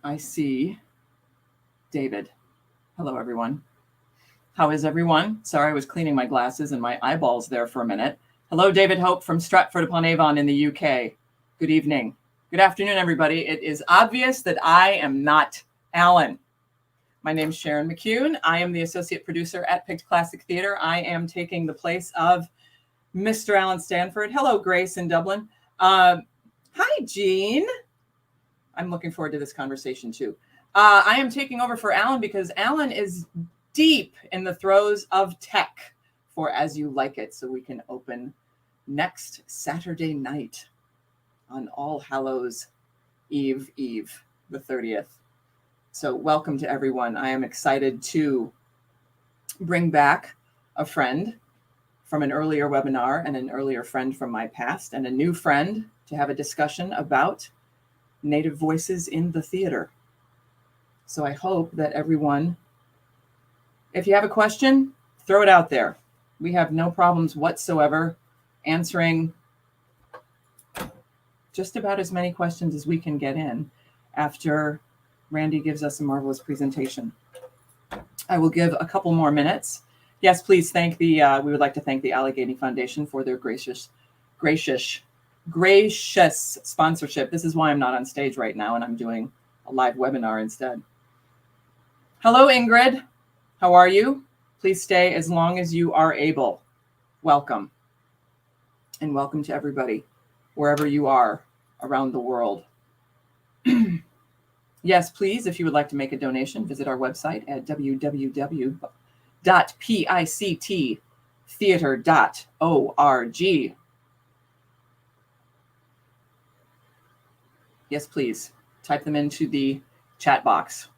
I see David. Hello, everyone. How is everyone? Sorry, I was cleaning my glasses and my eyeballs there for a minute. Hello, David Hope from Stratford-upon-Avon in the UK. Good evening. Good afternoon, everybody. It is obvious that I am not Alan. My name's Sharon McCune. I am the associate producer at PICT Classic Theater. I am taking the place of Mr. Alan Stanford. Hello, Grace in Dublin. Hi, Jean. I'm looking forward to this conversation too. I am taking over for Alan because Alan is deep in the throes of tech for As You Like It, so we can open next Saturday night on All Hallows Eve, the 30th. So welcome to everyone. I am excited to bring back a friend from an earlier webinar and an earlier friend from my past and a new friend to have a discussion about Native voices in the theater. So I hope that everyone, if you have a question, throw it out there. We have no problems whatsoever answering just about as many questions as we can get in after Randy gives us a marvelous presentation. I will give a couple more minutes. Yes, please thank we would like to thank the Allegheny Foundation for their gracious sponsorship. This is why I'm not on stage right now and I'm doing a live webinar instead. Hello, Ingrid. How are you? Please stay as long as you are able. Welcome. And welcome to everybody, wherever you are around the world. Yes, please, if you would like to make a donation, visit our website at www.picttheater.org. Yes, please, type them into the chat box.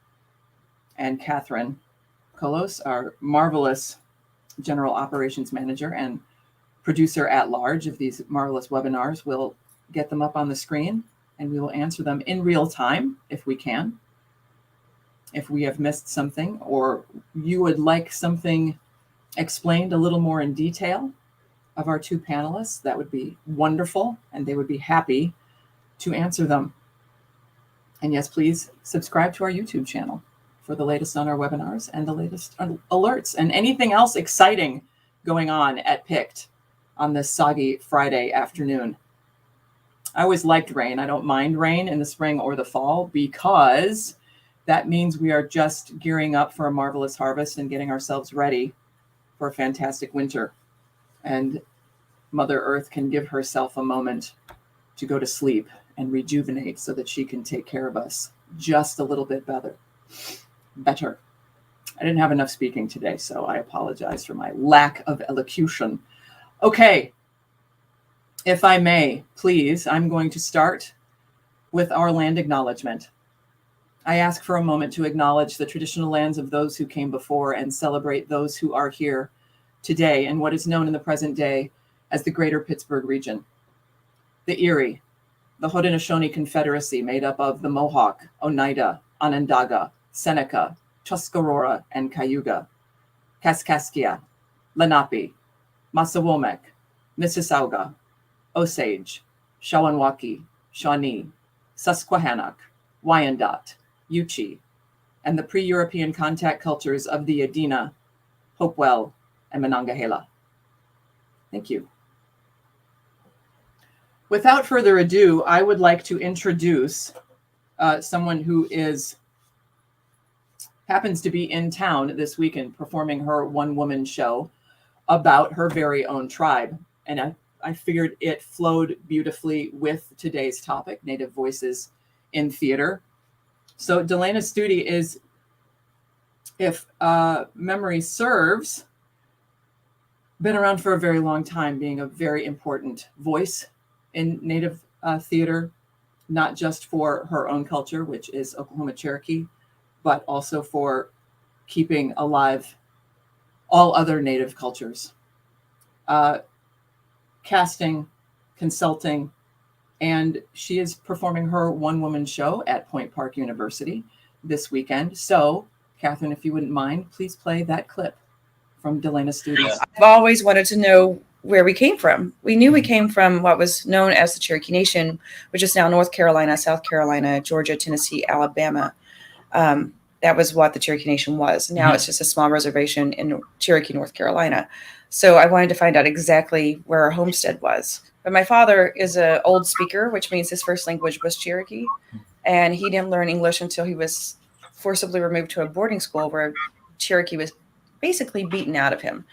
And Catherine Kolos, our marvelous General Operations Manager and producer at large of these marvelous webinars, will get them up on the screen and we will answer them in real time if we can. If we have missed something or you would like something explained a little more in detail of our two panelists, that would be wonderful and they would be happy to answer them. And yes, please subscribe to our YouTube channel for the latest on our webinars and the latest alerts and anything else exciting going on at PICT on this soggy Friday afternoon. I always liked rain. I don't mind rain in the spring or the fall because that means we are just gearing up for a marvelous harvest and getting ourselves ready for a fantastic winter. And Mother Earth can give herself a moment to go to sleep and rejuvenate so that she can take care of us just a little bit better. I didn't have enough speaking today, so I apologize for my lack of elocution. Okay, if I may, please, I'm going to start with our land acknowledgement. I ask for a moment to acknowledge the traditional lands of those who came before and celebrate those who are here today in what is known in the present day as the Greater Pittsburgh region. The Erie, the Haudenosaunee Confederacy made up of the Mohawk, Oneida, Onondaga, Seneca, Tuscarora, and Cayuga, Kaskaskia, Lenape, Massawomek, Mississauga, Osage, Shawanwaki, Shawnee, Susquehannock, Wyandot, Yuchi, and the pre-European contact cultures of the Adena, Hopewell, and Monongahela. Thank you. Without further ado, I would like to introduce someone who happens to be in town this weekend performing her one-woman show about her very own tribe. And I figured it flowed beautifully with today's topic, Native Voices in Theater. So Delana Studi is, if memory serves, been around for a very long time, being a very important voice in Native theater, not just for her own culture, which is Oklahoma Cherokee, but also for keeping alive all other Native cultures. Casting, consulting, and she is performing her one-woman show at Point Park University this weekend. So, Catherine, if you wouldn't mind, please play that clip from Delana Studi. I've always wanted to know where we came from. We knew we came from what was known as the Cherokee Nation, which is now North Carolina, South Carolina, Georgia, Tennessee, Alabama. That was what the Cherokee Nation was. Now it's just a small reservation in Cherokee, North Carolina. So I wanted to find out exactly where our homestead was. But my father is an old speaker, which means his first language was Cherokee. And he didn't learn English until he was forcibly removed to a boarding school where Cherokee was basically beaten out of him.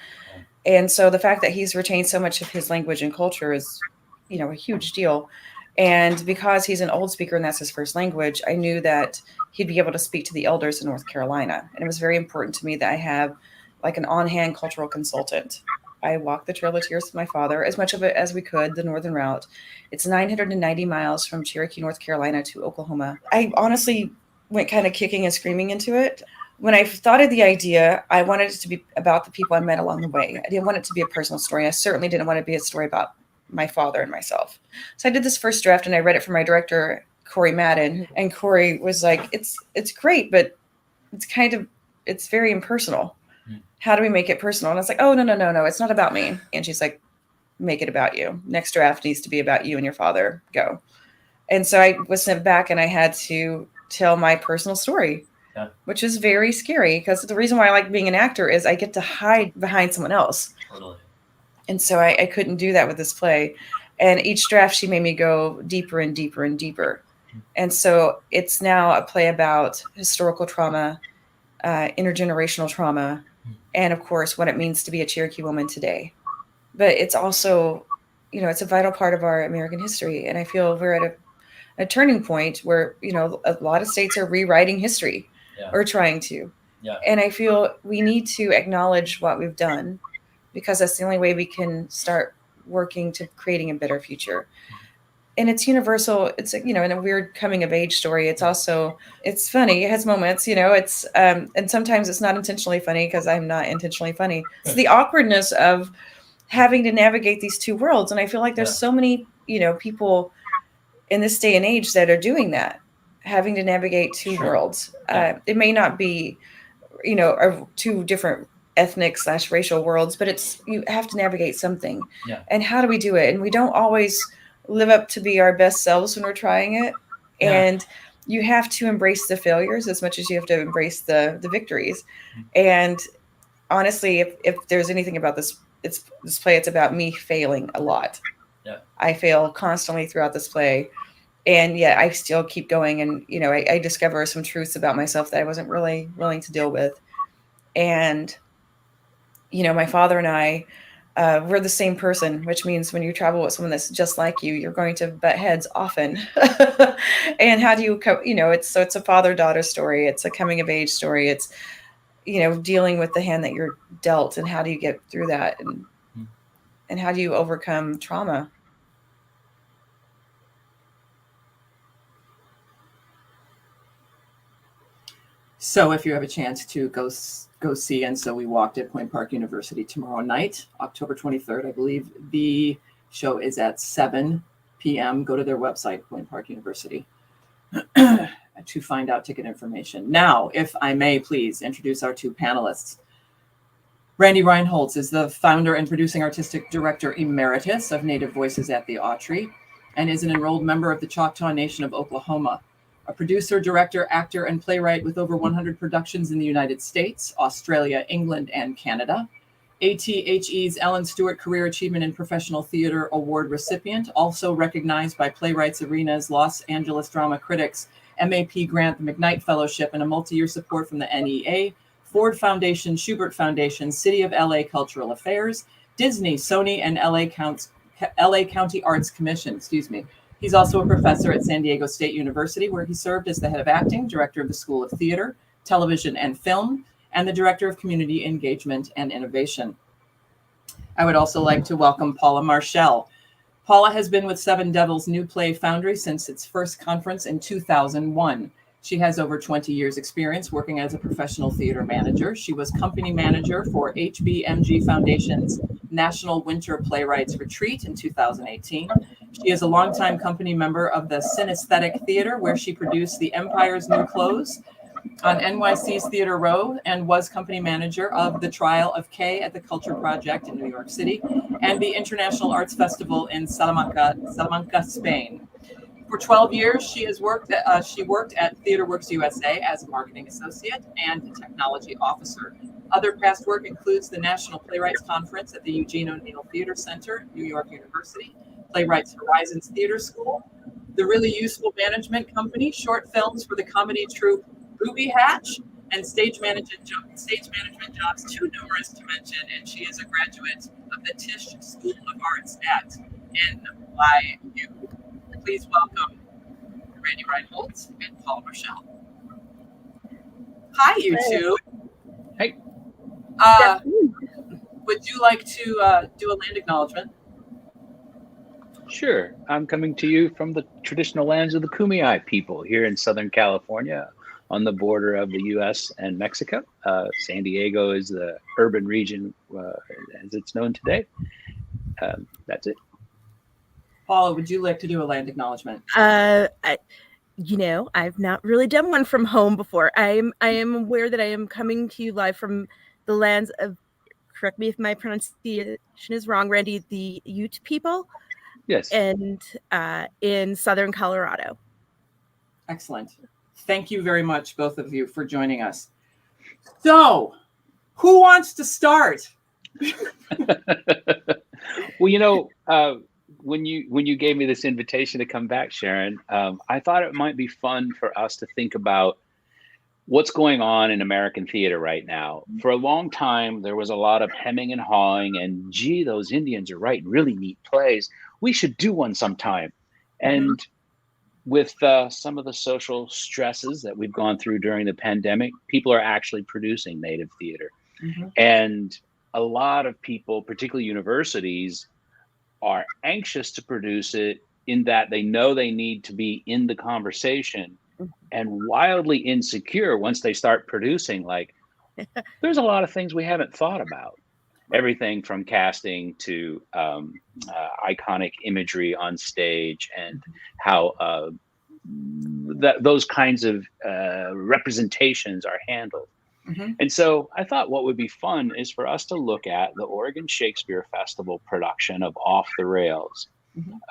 And so the fact that he's retained so much of his language and culture is, a huge deal. And because he's an old speaker and that's his first language, I knew that he'd be able to speak to the elders in North Carolina. And it was very important to me that I have like an on-hand cultural consultant. I walked the Trail of Tears with my father, as much of it as we could, the northern route. It's 990 miles from Cherokee, North Carolina to Oklahoma. I honestly went kind of kicking and screaming into it. When I thought of the idea, I wanted it to be about the people I met along the way. I didn't want it to be a personal story. I certainly didn't want it to be a story about my father and myself. So I did this first draft and I read it for my director, Corey Madden. And Corey was like, it's great, but it's very impersonal. How do we make it personal? And I was like, oh, no, it's not about me. And she's like, make it about you. Next draft needs to be about you and your father. Go. And so I was sent back and I had to tell my personal story, which is very scary because the reason why I like being an actor is I get to hide behind someone else. Totally. And so I couldn't do that with this play. And each draft, she made me go deeper and deeper and deeper. And so it's now a play about historical trauma, intergenerational trauma, and of course, what it means to be a Cherokee woman today. But it's also, it's a vital part of our American history. And I feel we're at a turning point where, a lot of states are rewriting history or trying to. Yeah. And I feel we need to acknowledge what we've done because that's the only way we can start working to creating a better future. And it's universal. It's, in a weird coming of age story. It's also, it's funny. It has moments, it's, and sometimes it's not intentionally funny because I'm not intentionally funny. It's the awkwardness of having to navigate these two worlds. And I feel like there's so many, people in this day and age that are doing that, having to navigate two worlds. It may not be, two different ethnic/racial worlds, but you have to navigate something. Yeah. And how do we do it? And we don't always live up to be our best selves when we're trying it. And you have to embrace the failures as much as you have to embrace the victories. And honestly, if there's anything about this play, it's about me failing a lot. Yeah. I fail constantly throughout this play. And yet I still keep going. And, I discover some truths about myself that I wasn't really willing to deal with. And, my father and I, we're the same person, which means when you travel with someone that's just like you, you're going to butt heads often. And how do you, it's a father-daughter story. It's a coming of age story. It's, dealing with the hand that you're dealt and how do you get through that and how do you overcome trauma? So if you have a chance to go see, and so we walked at Point Park University tomorrow night, October 23rd, I believe. The show is at 7 p.m. Go to their website, Point Park University, to find out ticket information. Now, if I may please introduce our two panelists. Randy Reinholz is the founder and producing artistic director emeritus of Native Voices at the Autry and is an enrolled member of the Choctaw Nation of Oklahoma. A producer, director, actor, and playwright with over 100 productions in the United States, Australia, England, and Canada. ATHE's Ellen Stewart Career Achievement in Professional Theater Award recipient, also recognized by Playwrights Arena's Los Angeles Drama Critics MAP Grant the McKnight Fellowship and a multi-year support from the NEA, Ford Foundation, Schubert Foundation, City of LA Cultural Affairs, Disney, Sony, and LA County Arts Commission, He's also a professor at San Diego State University, where he served as the head of acting, director of the School of Theater, Television, and Film, and the director of Community Engagement and Innovation. I would also like to welcome Paula Marchelle. Paula has been with Seven Devils New Play Foundry since its first conference in 2001. She has over 20 years experience working as a professional theater manager. She was company manager for HBMG Foundation's National Winter Playwrights Retreat in 2018. She is a longtime company member of the Synesthetic Theater, where she produced The Empire's New Clothes on NYC's Theater Row and was company manager of The Trial of Kay at the Culture Project in New York City and the International Arts Festival in Salamanca, Spain. For 12 years, she worked at TheaterWorks USA as a marketing associate and technology officer. Other past work includes the National Playwrights Conference at the Eugene O'Neill Theater Center, New York University, Playwrights Horizons Theater School, the Really Useful Management Company, short films for the comedy troupe Booby Hatch, and stage management jobs too numerous to mention. And she is a graduate of the Tisch School of Arts at NYU. Please welcome Randy Reinholz and Paula Marchelle. Hi, you two. Hey. Would you like to do a land acknowledgement? Sure. I'm coming to you from the traditional lands of the Kumeyaay people here in Southern California on the border of the U.S. and Mexico. San Diego is the urban region as it's known today. That's it. Paula, would you like to do a land acknowledgement? I've not really done one from home before. I am aware that I am coming to you live from the lands of, correct me if my pronunciation is wrong, Randy, the Ute people. Yes. And in Southern Colorado. Excellent. Thank you very much, both of you, for joining us. So, who wants to start? Well, when you gave me this invitation to come back, Sharon, I thought it might be fun for us to think about what's going on in American theater right now. For a long time, there was a lot of hemming and hawing, and gee, those Indians are writing really neat plays. We should do one sometime. And with some of the social stresses that we've gone through during the pandemic, people are actually producing native theater. And a lot of people, particularly universities, are anxious to produce it in that they know they need to be in the conversation, and wildly insecure once they start producing. Like, there's a lot of things we haven't thought about. Everything from casting to iconic imagery on stage, and how those kinds of representations are handled. And so I thought what would be fun is for us to look at the Oregon Shakespeare Festival production of Off the Rails.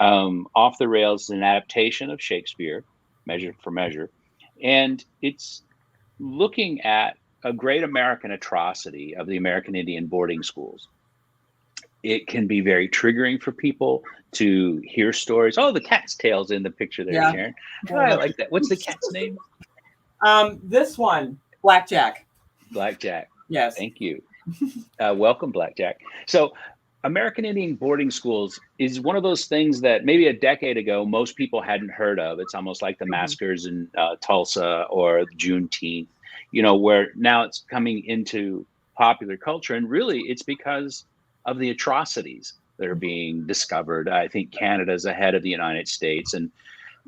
Off the Rails is an adaptation of Shakespeare, Measure for Measure, and it's looking at a great American atrocity of the American Indian boarding schools. It can be very triggering for people to hear stories. Oh, the cat's tail's in the picture there, Sharon. Oh, I like that. What's the cat's name? This one, Blackjack. Blackjack. Yes. Thank you. Welcome, Blackjack. So American Indian boarding schools is one of those things that maybe a decade ago, most people hadn't heard of. It's almost like the massacres in Tulsa or Juneteenth, where now it's coming into popular culture. And really, it's because of the atrocities that are being discovered. I think Canada's ahead of the United States. And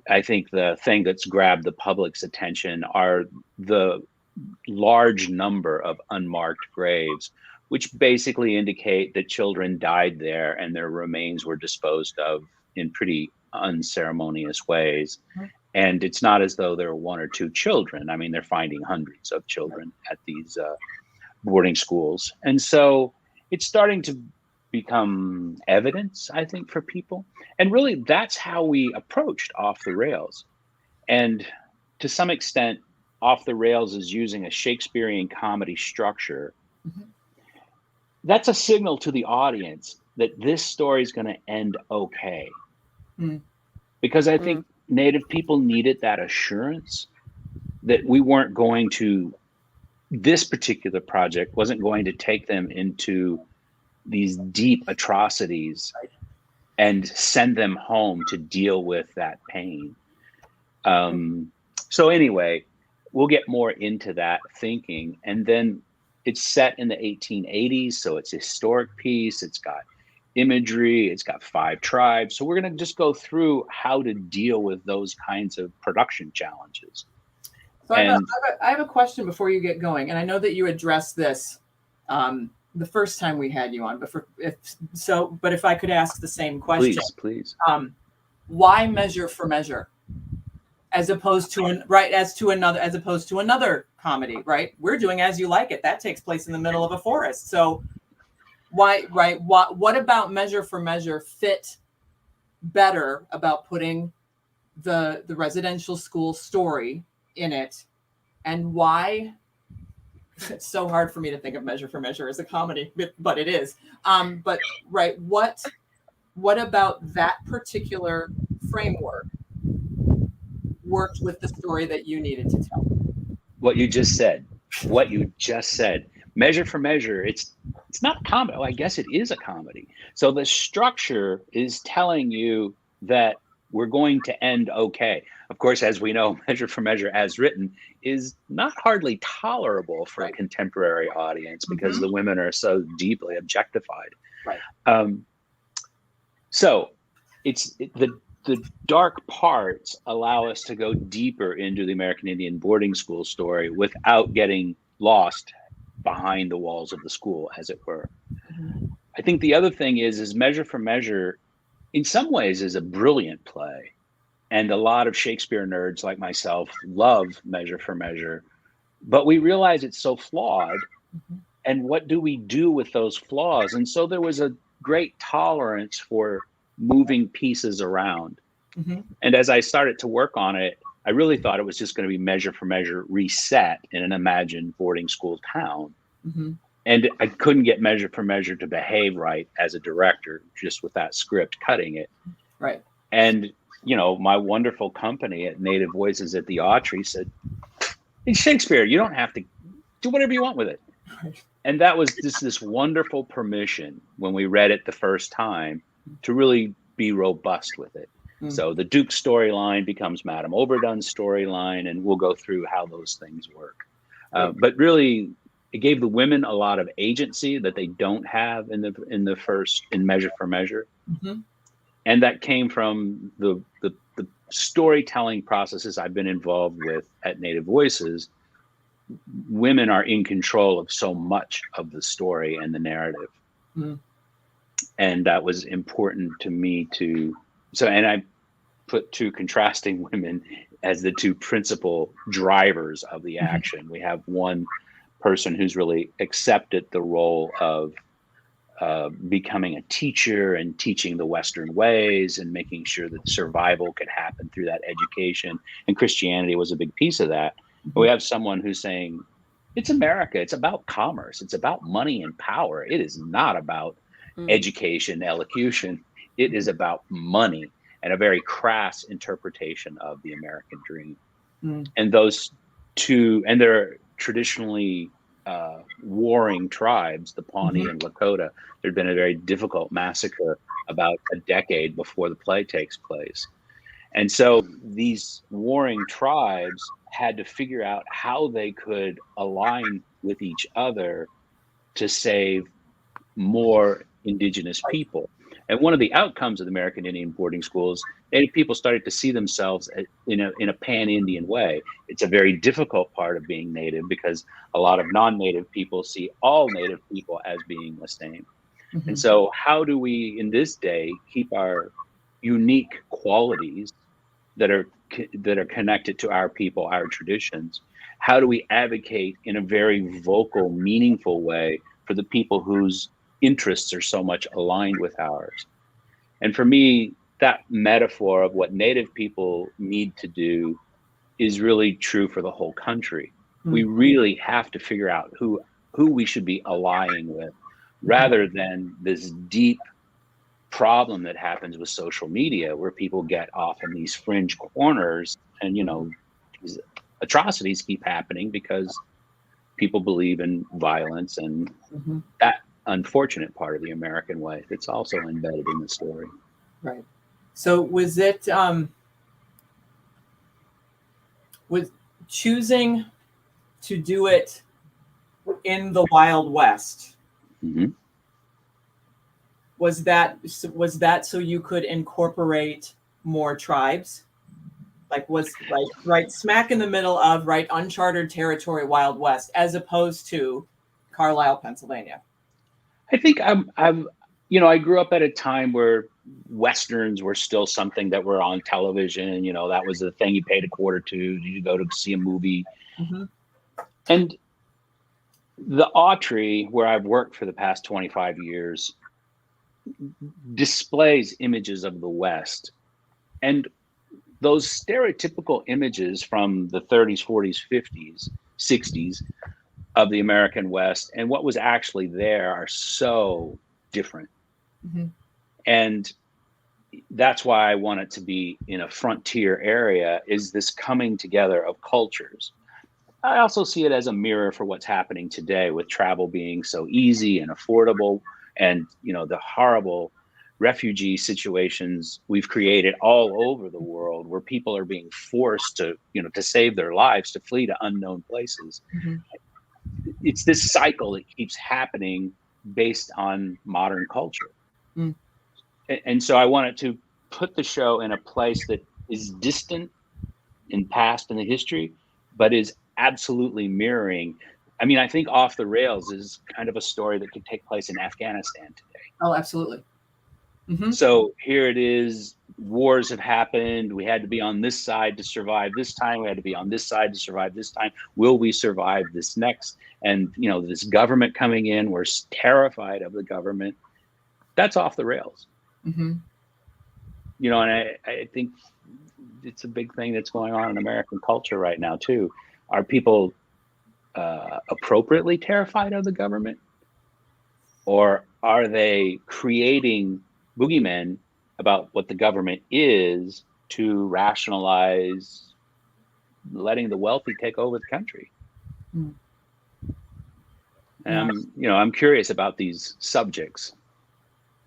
I think the thing that's grabbed the public's attention are the large number of unmarked graves, which basically indicate that children died there and their remains were disposed of in pretty unceremonious ways. And it's not as though there are one or two children. I mean, they're finding hundreds of children at these boarding schools. And so it's starting to become evidence, I think, for people. And really, that's how we approached Off the Rails. And to some extent, Off the Rails is using a Shakespearean comedy structure. That's a signal to the audience that this story is going to end okay. Because I think Native people needed that assurance that we weren't going to, this particular project wasn't going to take them into these deep atrocities and send them home to deal with that pain. So anyway, we'll get more into that thinking. And then it's set in the 1880s, so it's a historic piece. It's got imagery. It's got 5 tribes. So we're going to just go through how to deal with those kinds of production challenges. So I have a question before you get going. And I know that you addressed this the first time we had you on, but if I could ask the same question. Please. Why Measure for Measure? As opposed to another comedy, right? We're doing As You Like It. That takes place in the middle of a forest. So Why, right? What about Measure for Measure fit better about putting the residential school story in it, and why? It's so hard for me to think of Measure for Measure as a comedy, but it is. But right, what about that particular framework worked with the story that you needed to tell? What you just said. Measure for Measure, it's not a comedy. Well, I guess it is a comedy. So the structure is telling you that we're going to end okay. Of course, as we know, Measure for Measure as written is not hardly tolerable for a contemporary audience because the women are so deeply objectified. Right. So the dark parts allow us to go deeper into the American Indian boarding school story without getting lost behind the walls of the school, as it were. I think the other thing is Measure for Measure, in some ways, is a brilliant play. And a lot of Shakespeare nerds like myself love Measure for Measure, but we realize it's so flawed. And what do we do with those flaws? And so there was a great tolerance for moving pieces around. And as I started to work on it, I really thought it was just going to be Measure for Measure reset in an imagined boarding school town. And I couldn't get Measure for Measure to behave right as a director, just with that script cutting it. Right. And, you know, my wonderful company at Native Voices at the Autry said, it's Shakespeare, you don't have to do whatever you want with it. And that was this wonderful permission when we read it the first time to really be robust with it. So the Duke storyline becomes Madame Oberdon's storyline, and we'll go through how those things work. But really, it gave the women a lot of agency that they don't have in Measure for Measure, and that came from the storytelling processes I've been involved with at Native Voices. Women are in control of so much of the story and the narrative, and that was important to me to. And I put two contrasting women as the two principal drivers of the action. We have one person who's really accepted the role of becoming a teacher and teaching the Western ways and making sure that survival could happen through that education. And Christianity was a big piece of that. But we have someone who's saying, it's America. It's about commerce. It's about money and power. It is not about education, elocution. It is about money and a very crass interpretation of the American dream. And those two, and they're traditionally warring tribes, the Pawnee and Lakota. There'd been a very difficult massacre about a decade before the play takes place. And so these warring tribes had to figure out how they could align with each other to save more indigenous people. And one of the outcomes of the American Indian boarding schools, Native people started to see themselves in a pan-Indian way. It's a very difficult part of being Native because a lot of non-Native people see all Native people as being the same. And so how do we, in this day, keep our unique qualities that are connected to our people, our traditions? How do we advocate in a very vocal, meaningful way for the people whose interests are so much aligned with ours? And for me, that metaphor of what Native people need to do is really true for the whole country. We really have to figure out who we should be allying with, rather than this deep problem that happens with social media where people get off in these fringe corners and, you know, these atrocities keep happening because people believe in violence and that unfortunate part of the American way that's also embedded in the story. Right. So was it was choosing to do it in the Wild West? Was that so you could incorporate more tribes? Like was right smack in the middle of uncharted territory, Wild West, as opposed to Carlisle, Pennsylvania? I think I grew up at a time where Westerns were still something that were on television. You know, that was the thing you paid $0.25 to go to see a movie. And The Autry, where I've worked for the past 25 years, displays images of the West. And those stereotypical images from the 30s, 40s, 50s, 60s of the American West and what was actually there are so different. Mm-hmm. And that's why I want it to be in a frontier area, is this coming together of cultures. I also see it as a mirror for what's happening today with travel being so easy and affordable, and the horrible refugee situations we've created all over the world, where people are being forced to save their lives, to flee to unknown places. Mm-hmm. It's this cycle that keeps happening based on modern culture. Mm. And so I wanted to put the show in a place that is distant in past in the history, but is absolutely mirroring. I mean, I think Off the Rails is kind of a story that could take place in Afghanistan today. Oh, absolutely. Mm-hmm. So here it is, wars have happened. We had to be on this side to survive this time. We had to be on this side to survive this time. Will we survive this next? And, this government coming in, we're terrified of the government. That's Off the Rails. Mm-hmm. And I think it's a big thing that's going on in American culture right now too. Are people appropriately terrified of the government, or are they creating boogeymen about what the government is to rationalize letting the wealthy take over the country? Mm. And I'm curious about these subjects,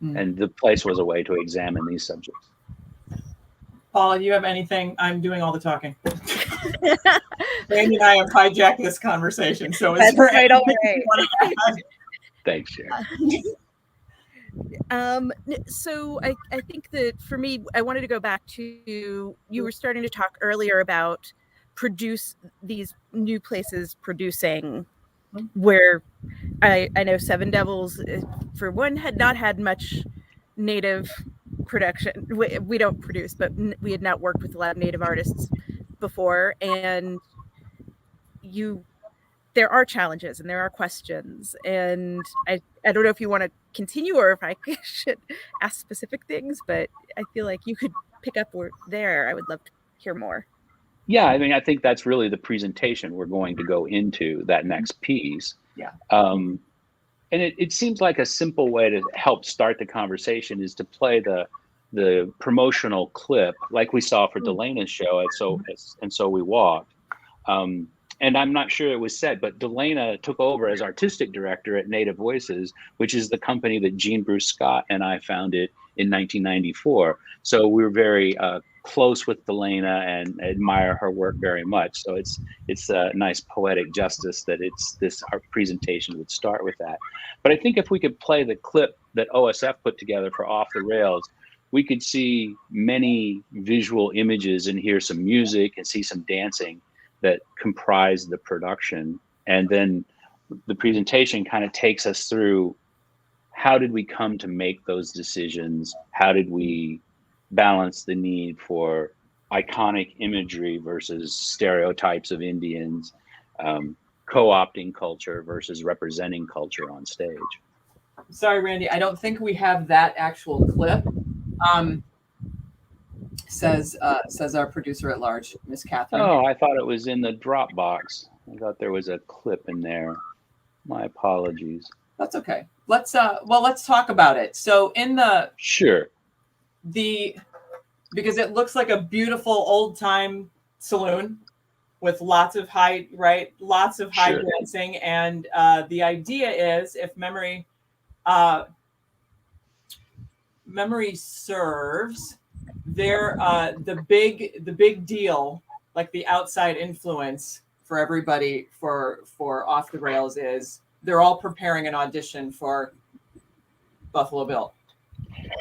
and the place was a way to examine these subjects. Paula, do you have anything? I'm doing all the talking. Randy and I have hijacked this conversation, so that's right away. Thanks, Sharon. So I think that for me, I wanted to go back to, you were starting to talk earlier about these new places producing, where I know Seven Devils, for one, had not had much native production. We don't produce, but we had not worked with a lot of native artists before, and there are challenges and there are questions, and I don't know if you want to continue or if I should ask specific things, but I feel like you could pick up there. I would love to hear more. Yeah, I mean, I think that's really the presentation we're going to go into, that next piece. Yeah. And it seems like a simple way to help start the conversation is to play the promotional clip like we saw for Delena's show and So We Walked. And I'm not sure it was said, but Delena took over as artistic director at Native Voices, which is the company that Jean Bruce Scott and I founded in 1994. So we were very close with Delena and admire her work very much. So it's a nice poetic justice that our presentation would start with that. But I think if we could play the clip that OSF put together for Off the Rails, we could see many visual images and hear some music and see some dancing that comprise the production. And then the presentation kind of takes us through, how did we come to make those decisions? How did we balance the need for iconic imagery versus stereotypes of Indians, co-opting culture versus representing culture on stage? Sorry, Randy, I don't think we have that actual clip. Says our producer at large, Miss Catherine. Oh, I thought it was in the Dropbox. I thought there was a clip in there. My apologies. That's okay. Let's talk about it. So Sure. Because it looks like a beautiful old time saloon with lots of high Sure. dancing, and the idea is, if memory serves, the big deal, like the outside influence for everybody for Off the Rails, is they're all preparing an audition for Buffalo Bill.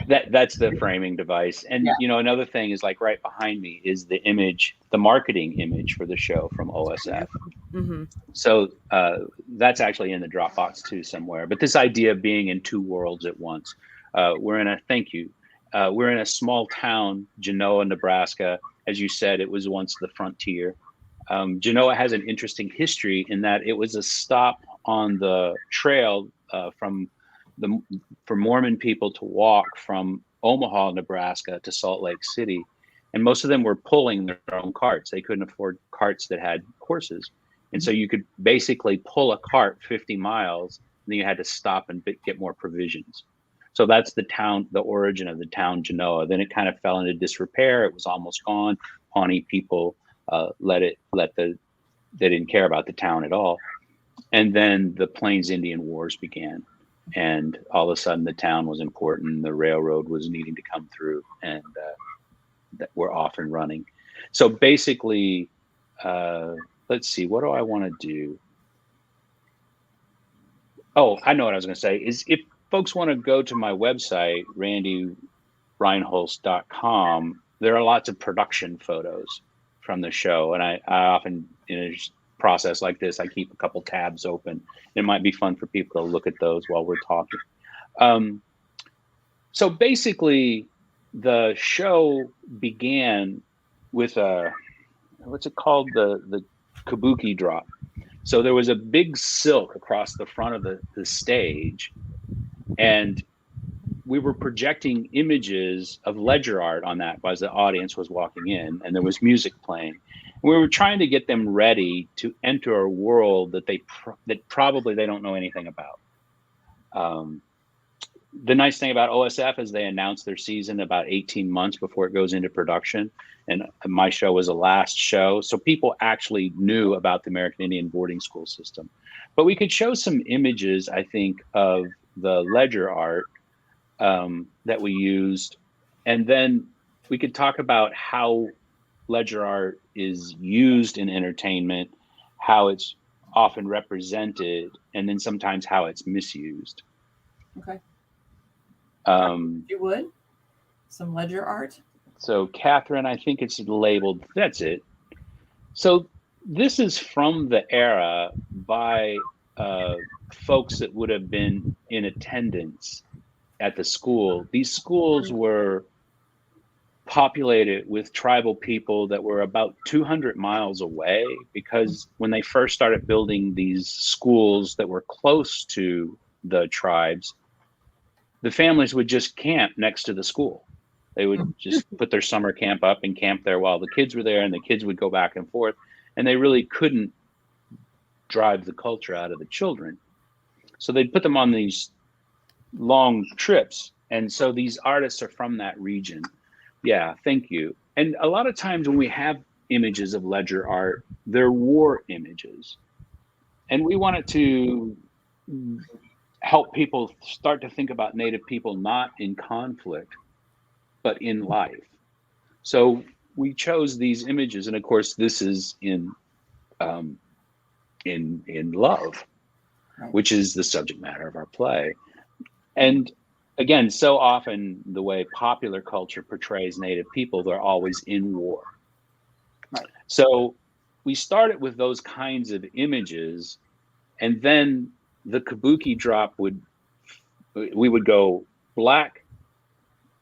That's the framing device. And another thing is, like, right behind me is the image, the marketing image for the show from OSF. Mm-hmm. So that's actually in the Dropbox too somewhere. But this idea of being in two worlds at once. We're in a small town, Genoa, Nebraska. As you said, it was once the frontier. Genoa has an interesting history in that it was a stop on the trail for Mormon people to walk from Omaha, Nebraska to Salt Lake City. And most of them were pulling their own carts. They couldn't afford carts that had horses. And so you could basically pull a cart 50 miles, and then you had to stop and get more provisions. So that's the origin of the town Genoa. Then it kind of fell into disrepair. It was almost gone. Pawnee people they didn't care about the town at all. And then the Plains Indian Wars began. And all of a sudden the town was important. The railroad was needing to come through, and that we're off and running. So basically, let's see, what do I want to do? Oh, I know what I was going to say is if folks want to go to my website, randyreinholz.com, there are lots of production photos from the show. And I often, in a process like this, I keep a couple tabs open. It might be fun for people to look at those while we're talking. So basically, the show began with what's it called? The kabuki drop. So there was a big silk across the front of the stage, and we were projecting images of ledger art on that as the audience was walking in, and there was music playing. And we were trying to get them ready to enter a world that that probably they don't know anything about. The nice thing about OSF is they announce their season about 18 months before it goes into production. And my show was the last show. So people actually knew about the American Indian boarding school system. But we could show some images, I think, of the ledger art that we used. And then we could talk about how ledger art is used in entertainment, how it's often represented, and then sometimes how it's misused. Okay. You would? Some ledger art? So Catherine, I think it's labeled, that's it. So this is from the era by folks that would have been in attendance at the school. These schools were populated with tribal people that were about 200 miles away, because when they first started building these schools that were close to the tribes, the families would just camp next to the school. They would just put their summer camp up and camp there while the kids were there, and the kids would go back and forth. And they really couldn't drive the culture out of the children. So they'd put them on these long trips. And so these artists are from that region. Yeah, thank you. And a lot of times when we have images of ledger art, they're war images. And we wanted to help people start to think about Native people not in conflict, but in life. So we chose these images, and of course, this is in love, which is the subject matter of our play. And again, so often the way popular culture portrays Native people, they're always in war. Right. So we started with those kinds of images, and then the kabuki drop we would go black,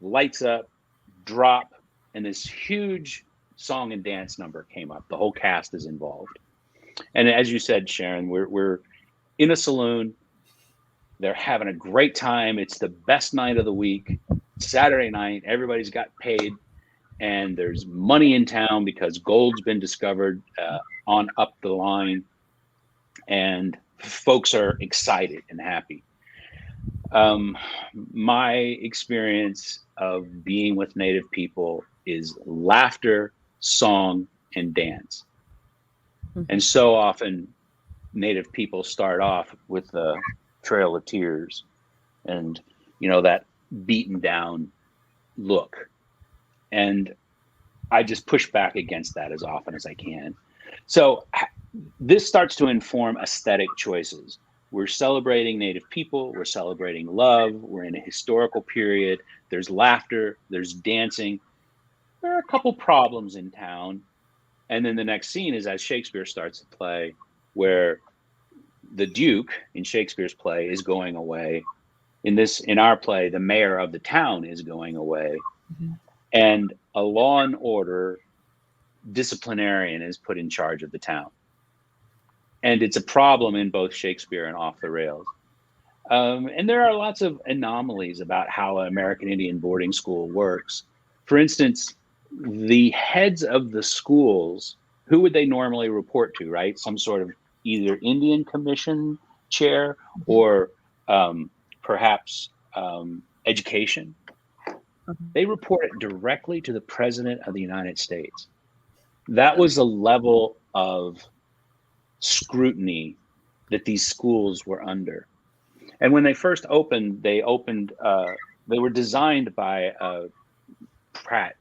lights up, drop, and this huge song and dance number came up. The whole cast is involved. And as you said, Sharon, we're in a saloon. They're having a great time. It's the best night of the week. Saturday night, everybody's got paid, and there's money in town because gold's been discovered on up the line, and folks are excited and happy. My experience of being with Native people is laughter, song, and dance. And so often Native people start off with the Trail of Tears and, that beaten down look. And I just push back against that as often as I can. So this starts to inform aesthetic choices. We're celebrating Native people, we're celebrating love, we're in a historical period, there's laughter, there's dancing. There are a couple problems in town. And then the next scene is as Shakespeare starts to play, where the Duke in Shakespeare's play is going away. In our play, the mayor of the town is going away. Mm-hmm. And a law and order disciplinarian is put in charge of the town. And it's a problem in both Shakespeare and Off the Rails. And there are lots of anomalies about how an American Indian boarding school works. For instance, the heads of the schools, who would they normally report to, right? Some sort of either Indian Commission chair or perhaps education. They report it directly to the President of the United States. That was the level of scrutiny that these schools were under. And when they first opened, they were designed by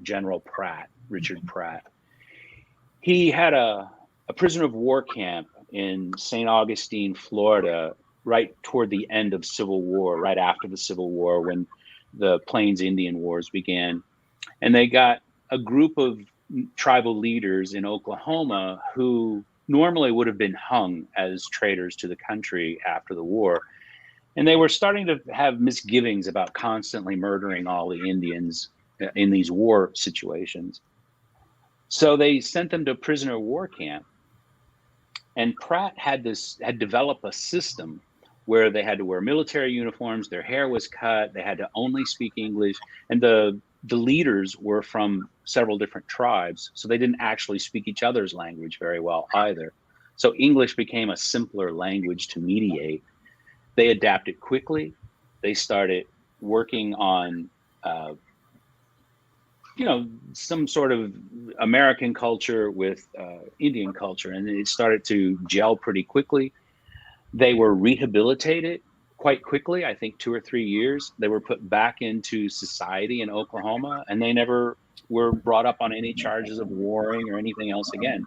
General Pratt, Richard Pratt. He had a prisoner of war camp in St. Augustine, Florida, right toward the end of Civil War, right after the Civil War, when the Plains Indian Wars began. And they got a group of tribal leaders in Oklahoma who normally would have been hung as traitors to the country after the war. And they were starting to have misgivings about constantly murdering all the Indians in these war situations. So they sent them to a prisoner of war camp. And Pratt had developed a system where they had to wear military uniforms, their hair was cut, they had to only speak English, and the leaders were from several different tribes, so they didn't actually speak each other's language very well either. So English became a simpler language to mediate. They adapted quickly. They started working on, some sort of American culture with Indian culture, and it started to gel pretty quickly. They were rehabilitated quite quickly, I think 2 or 3 years. They were put back into society in Oklahoma, and they never were brought up on any charges of warring or anything else again.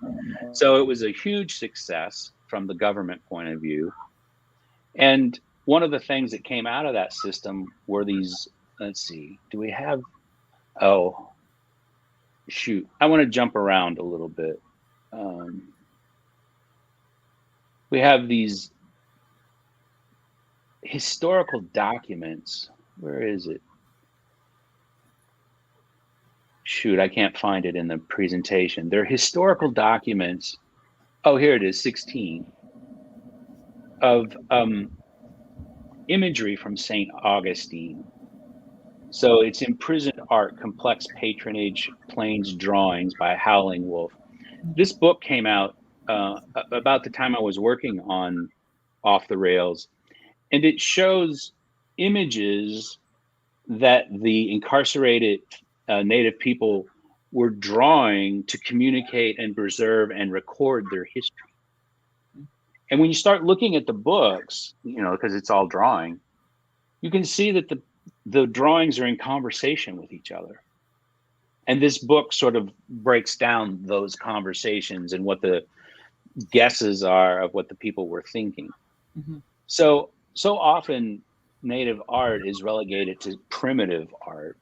So it was a huge success from the government point of view. And one of the things that came out of that system were these, let's see, do we have, oh, shoot. I want to jump around a little bit. We have these historical documents. Where is it? Shoot, I can't find it in the presentation. They're historical documents. Oh, here it is, 16, of imagery from St. Augustine. So it's imprisoned art, complex patronage, plains drawings by Howling Wolf. This book came out about the time I was working on Off the Rails, and it shows images that the incarcerated Native people were drawing to communicate and preserve and record their history. And when you start looking at the books, because it's all drawing, you can see that the drawings are in conversation with each other. And this book sort of breaks down those conversations and what the guesses are of what the people were thinking. Mm-hmm. So often Native art is relegated to primitive art.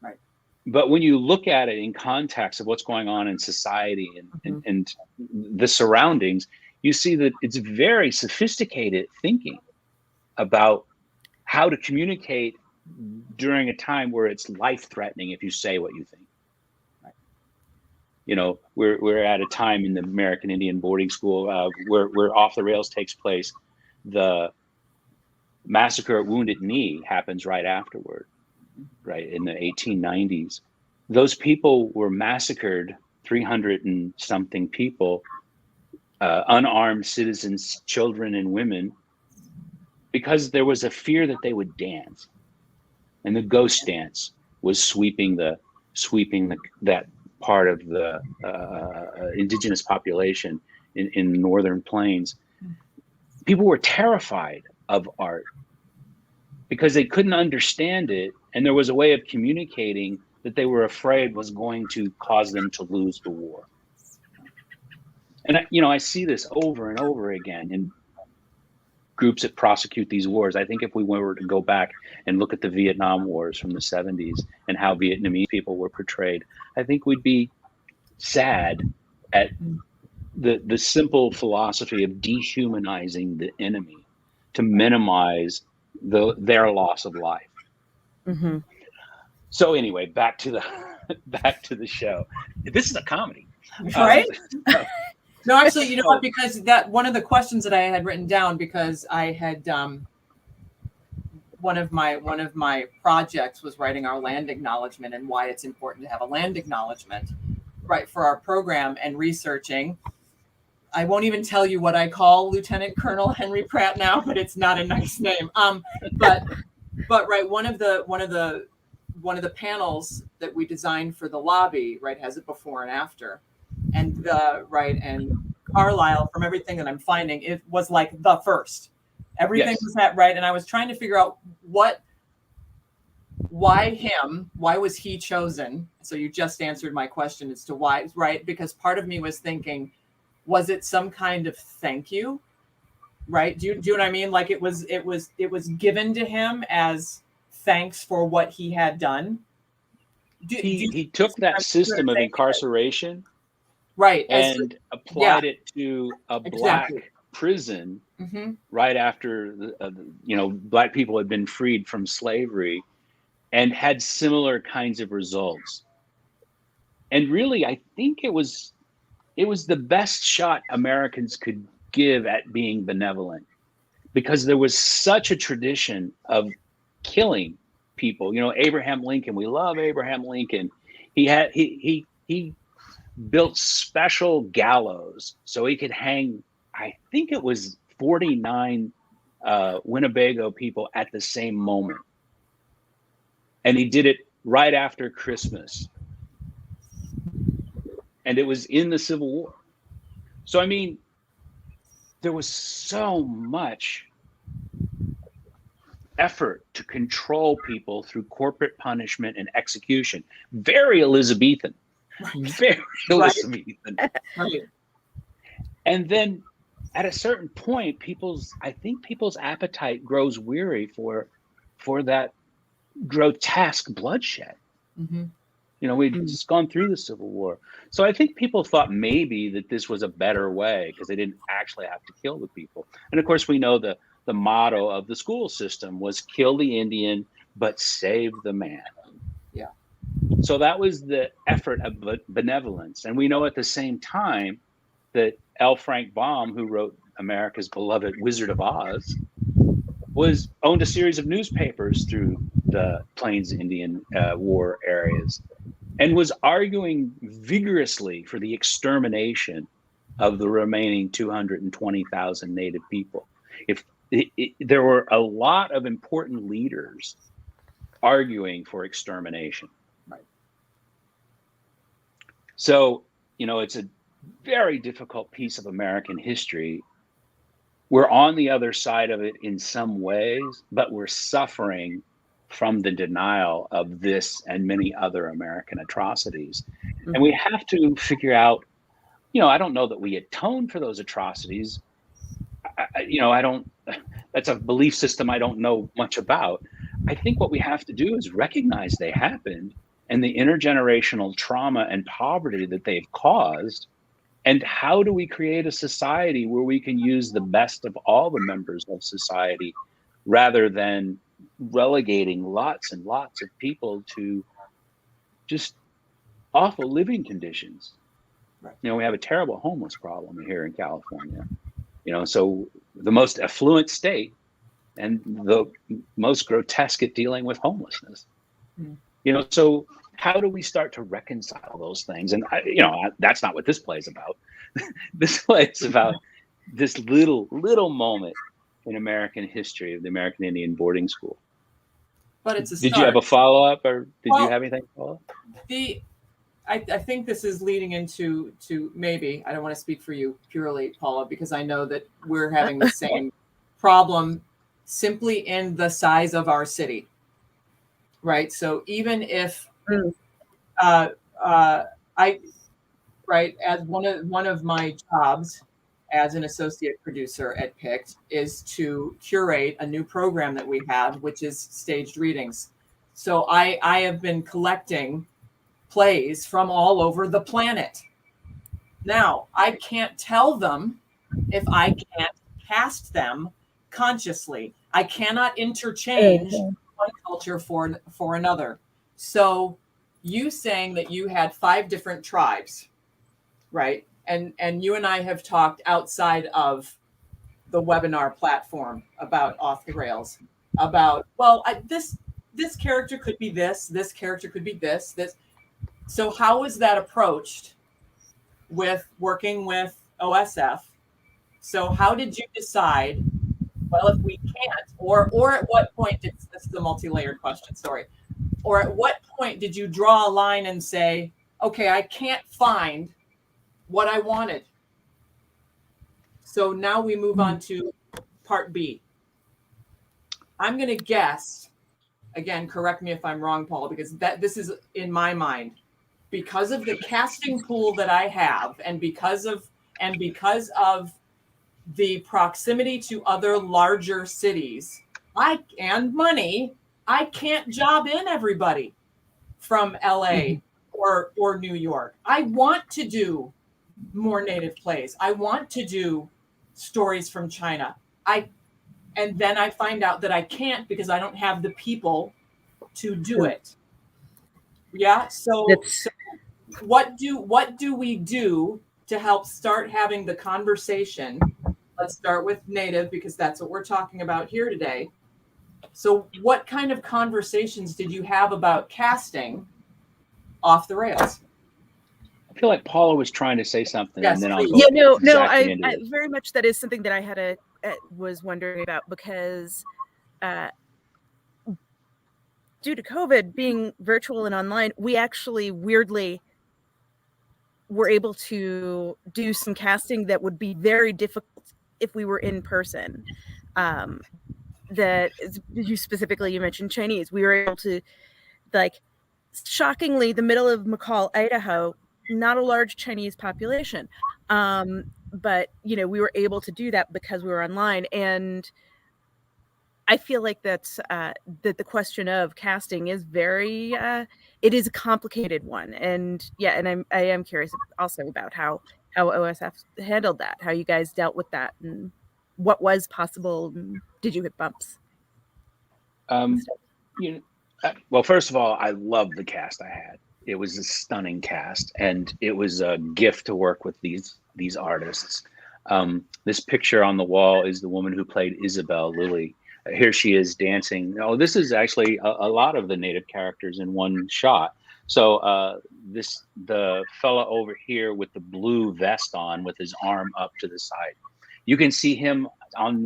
Right. But when you look at it in context of what's going on in society and the surroundings, you see that it's very sophisticated thinking about how to communicate during a time where it's life-threatening if you say what you think. Right. We're at a time in the American Indian boarding school where Off the Rails takes place. The massacre at Wounded Knee happens right afterward, right, in the 1890s. Those people were massacred, 300 and something people, unarmed citizens, children and women, because there was a fear that they would dance. And the ghost dance was sweeping that part of the indigenous population in the northern plains. People were terrified of art because they couldn't understand it, and there was a way of communicating that they were afraid was going to cause them to lose the war. And I see this over and over again in groups that prosecute these wars. I think if we were to go back and look at the Vietnam Wars from the 70s and how Vietnamese people were portrayed, I think we'd be sad at the simple philosophy of dehumanizing the enemy to minimize their loss of life. Mm-hmm. So anyway, back to the show. This is a comedy, right? No, actually, you know what? Because that one of the questions that I had written down, because I had one of my projects was writing our land acknowledgement and why it's important to have a land acknowledgement, right, for our program, and researching. I won't even tell you what I call Lieutenant Colonel Henry Pratt now, but it's not a nice name. But right, one of the panels that we designed for the lobby, right, has it before and after, and and Carlisle, from everything that I'm finding, it was like the first. Everything was that right, and I was trying to figure out why him? Why was he chosen? So you just answered my question as to why, right? Because part of me was thinking, was it some kind of thank you, right? Do you know what I mean? Like it was given to him as thanks for what he had done. He took that system of incarceration, right, and applied it to a black prison right after black people had been freed from slavery, and had similar kinds of results. And really, I think it was the best shot Americans could give at being benevolent, because there was such a tradition of killing people. You know, Abraham Lincoln, we love Abraham Lincoln. He built special gallows so he could hang, I think it was 49 Winnebago people at the same moment. And he did it right after Christmas. And it was in the Civil War. So, I mean, there was so much effort to control people through corporate punishment and execution. Very Elizabethan. Very Elizabethan. Right. And then at a certain point, I think people's appetite grows weary for that grotesque bloodshed. You know, we'd just gone through the Civil War. So I think people thought maybe that this was a better way, because they didn't actually have to kill the people. And of course, we know the motto of the school system was kill the Indian, but save the man. Yeah. So that was the effort of benevolence. And we know at the same time that L. Frank Baum, who wrote America's beloved Wizard of Oz, owned a series of newspapers through the Plains Indian War areas, and was arguing vigorously for the extermination of the remaining 220,000 Native people. There were a lot of important leaders arguing for extermination. Right. So, you know, it's a very difficult piece of American history. We're on the other side of it in some ways, but we're suffering from the denial of this and many other American atrocities. And we have to figure out, you know, I don't know that we atone for those atrocities. That's a belief system I don't know much about. I think what we have to do is recognize they happened, and the intergenerational trauma and poverty that they've caused. And how do we create a society where we can use the best of all the members of society, rather than relegating lots and lots of people to just awful living conditions? Right. You know, we have a terrible homeless problem here in California. You know, so the most affluent state and the most grotesque at dealing with homelessness. You know, so how do we start to reconcile those things? And that's not what this play is about. This play is about this little moment in American history of the American Indian boarding school. But it's a start. Did you have a follow-up, or did you have anything to follow up? I think this is leading into maybe, I don't want to speak for you purely, Paula, because I know that we're having the same problem simply in the size of our city, right? So even if as one of my jobs as an associate producer at PICT is to curate a new program that we have, which is staged readings. So I have been collecting plays from all over the planet. Now, I can't tell them if I can't cast them consciously. I cannot interchange one culture for another. So you saying that you had 5 different tribes, right? and you and I have talked outside of the webinar platform about Off the Rails, about, well, this character could be this character could be this. So how was that approached with working with OSF? So how did you decide, well, if we can't, or at what point did, this is a multi-layered question, sorry, or at what point did you draw a line and say, okay, I can't find what I wanted? So now we move on to part B. I'm going to guess, again, correct me if I'm wrong, Paula, because this is in my mind, because of the casting pool that I have, and because of the proximity to other larger cities, and money, I can't job in everybody from LA or New York. I want to do more native plays. I want to do stories from China. And then I find out that I can't because I don't have the people to do it. Yeah. So what do we do to help start having the conversation? Let's start with native, because that's what we're talking about here today. So what kind of conversations did you have about casting Off the Rails? I feel like Paula was trying to say something, Yes, and then please. I'll go I very much, that is something that I had was wondering about, because due to COVID being virtual and online, we actually weirdly were able to do some casting that would be very difficult if we were in person. That you specifically, you mentioned Chinese. We were able to, like, shockingly, the middle of McCall, Idaho, not a large Chinese population. But, we were able to do that because we were online. And I feel like that's that the question of casting is very, it is a complicated one. And and I am curious also about how OSF handled that, how you guys dealt with that, and what was possible. And did you hit bumps? Well, first of all, I loved the cast I had. It was a stunning cast, and it was a gift to work with these artists. This picture on the wall is the woman who played Isabel, Lily. Here she is dancing. Oh, this is actually a lot of the native characters in one shot. So the fella over here with the blue vest on, with his arm up to the side, you can see him on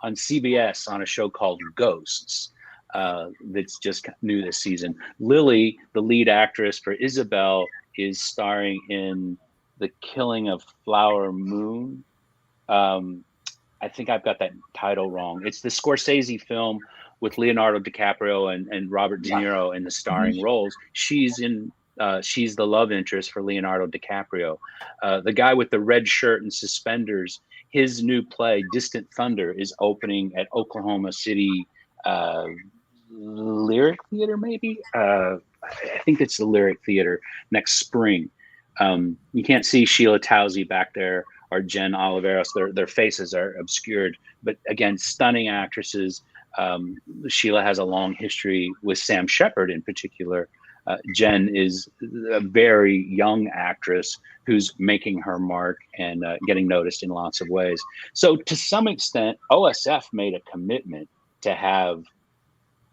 CBS on a show called Ghosts. That's just new this season. Lily, the lead actress for Isabel, is starring in The Killing of Flower Moon. I think I've got that title wrong. It's the Scorsese film with Leonardo DiCaprio and Robert De Niro in the starring roles. She's the love interest for Leonardo DiCaprio. The guy with the red shirt and suspenders, his new play, Distant Thunder, is opening at Oklahoma City Lyric Theater, maybe. I think it's the Lyric Theater next spring. You can't see Sheila Tousey back there or Jen Oliveros. Their faces are obscured, but again, stunning actresses. Sheila has a long history with Sam Shepard in particular. Jen is a very young actress who's making her mark and getting noticed in lots of ways. So to some extent, OSF made a commitment to have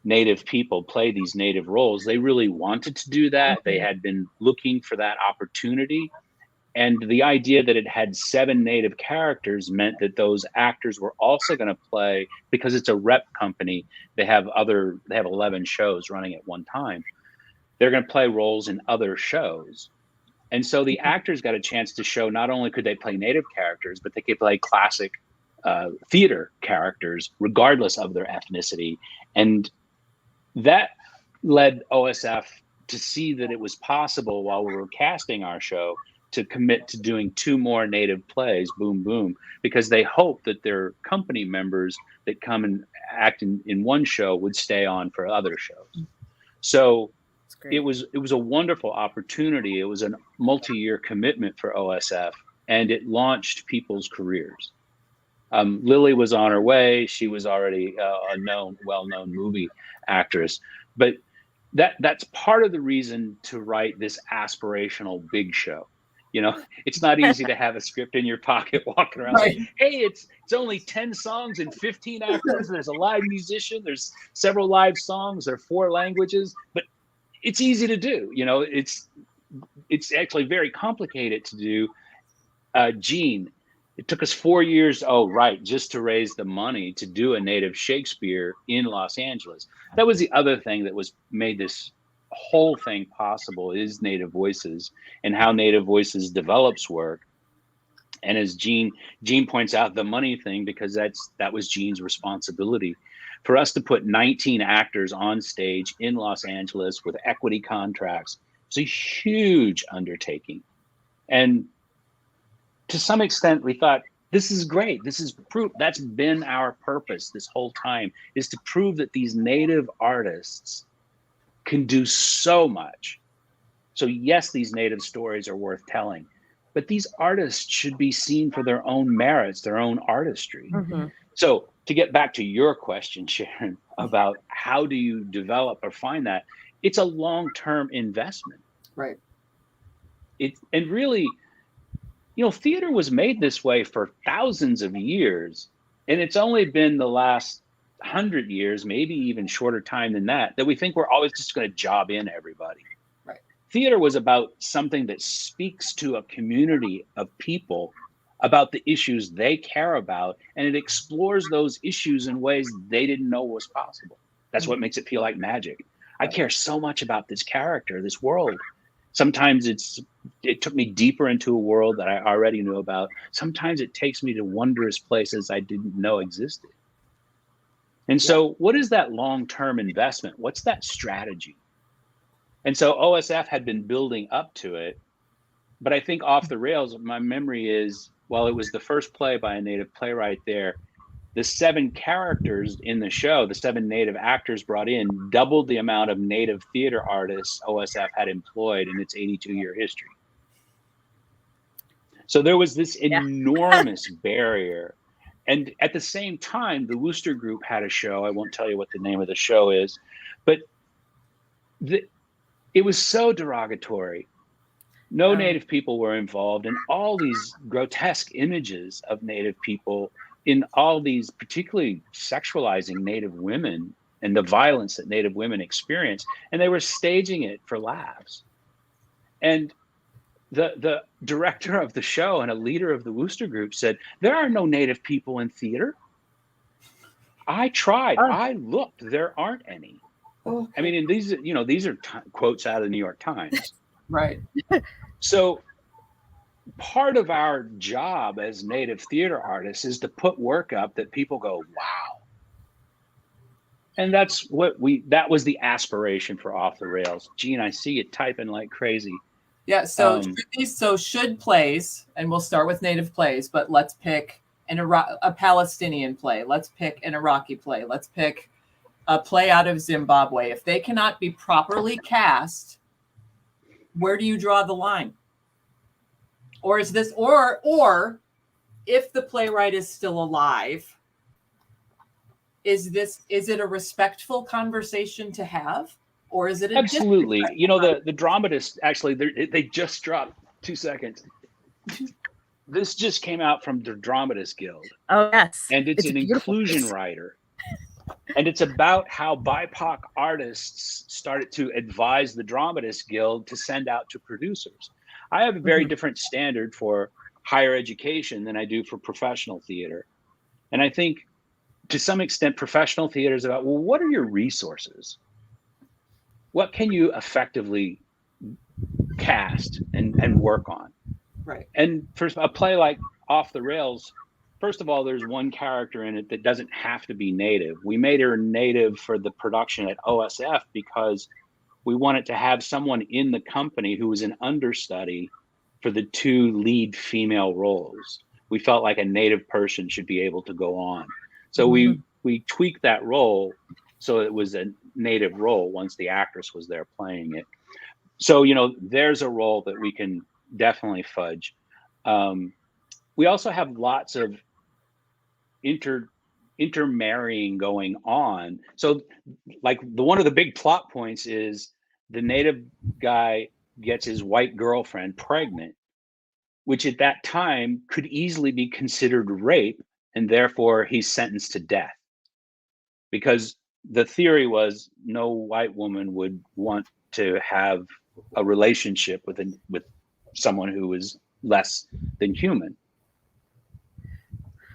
native people play these native roles. They really wanted to do that. They had been looking for that opportunity. And the idea that it had 7 native characters meant that those actors were also going to play, because it's a rep company. They have 11 shows running at one time. They're going to play roles in other shows. And so the actors got a chance to show not only could they play native characters, but they could play classic theater characters, regardless of their ethnicity. And that led OSF to see that it was possible, while we were casting our show, to commit to doing 2 more native plays, boom, boom, because they hope that their company members that come and act in one show would stay on for other shows. So it was a wonderful opportunity. It was a multi-year commitment for OSF, and it launched people's careers. Lily was on her way. She was already a well-known movie actress, but that's part of the reason to write this aspirational big show. You know, it's not easy to have a script in your pocket walking around Right. saying, hey, it's only 10 songs and 15 actors. There's a live musician. There's several live songs. There are 4 languages, but it's easy to do. You know, it's actually very complicated to do. Gene, it took us 4 years, just to raise the money to do a native Shakespeare in Los Angeles. That was the other thing that made this whole thing possible, is Native Voices and how Native Voices develops work. And as Gene points out, the money thing, because that was Gene's responsibility. For us to put 19 actors on stage in Los Angeles with equity contracts, it's a huge undertaking. And to some extent, we thought, this is great. This is proof. That's been our purpose this whole time, is to prove that these Native artists can do so much. So yes, these Native stories are worth telling, but these artists should be seen for their own merits, their own artistry. Mm-hmm. So to get back to your question, Sharon, about how do you develop or find that, it's a long-term investment. Right. And really, you know, theater was made this way for thousands of years, and it's only been the last 100 years, maybe even shorter time than that we think we're always just going to job in everybody. Right. Theater was about something that speaks to a community of people about the issues they care about, and it explores those issues in ways they didn't know was possible. That's what makes it feel like magic. I care so much about this character, this world. Sometimes it took me deeper into a world that I already knew about. Sometimes it takes me to wondrous places I didn't know existed. And so what is that long-term investment? What's that strategy? And so OSF had been building up to it, but I think Off the Rails, my memory is, while it was the first play by a Native playwright there, the 7 characters in the show, the 7 Native actors brought in, doubled the amount of Native theater artists OSF had employed in its 82-year history. So there was this enormous barrier. And at the same time, the Wooster Group had a show. I won't tell you what the name of the show is, but it was so derogatory. No Native people were involved, and all these grotesque images of Native people in all these, particularly sexualizing Native women and the violence that Native women experience, and they were staging it for laughs. And the director of the show and a leader of the Wooster Group said, there are no Native people in theater. I tried. I looked. There aren't any. Okay. I mean, and these are quotes out of the New York Times. Right. So part of our job as Native theater artists is to put work up that people go, wow. And that was the aspiration for Off the Rails. Gene, I see you typing like crazy. Yeah. So should plays, and we'll start with Native plays, but let's pick a Palestinian play. Let's pick an Iraqi play. Let's pick a play out of Zimbabwe. If they cannot be properly cast, where do you draw the line? Or is this, or if the playwright is still alive, is it a respectful conversation to have? Or is it absolutely? You know, the dramatists actually, they just dropped 2 seconds. This just came out from the Dramatist Guild. Oh yes, and it's an inclusion writer, and it's about how BIPOC artists started to advise the Dramatist Guild to send out to producers. I have a very different standard for higher education than I do for professional theater, and I think to some extent professional theater is about, well, what are your resources? What can you effectively cast and work on? Right. And for a play like Off the Rails, first of all, there's one character in it that doesn't have to be Native. We made her Native for the production at OSF because we wanted to have someone in the company who was an understudy for the 2 lead female roles. We felt like a Native person should be able to go on. So we tweaked that role so it was a Native role once the actress was there playing it. So, you know, there's a role that we can definitely fudge. We also have lots of intermarrying going on. So like one of the big plot points is the Native guy gets his white girlfriend pregnant, which at that time could easily be considered rape, and therefore he's sentenced to death. Because the theory was no white woman would want to have a relationship with someone who was less than human.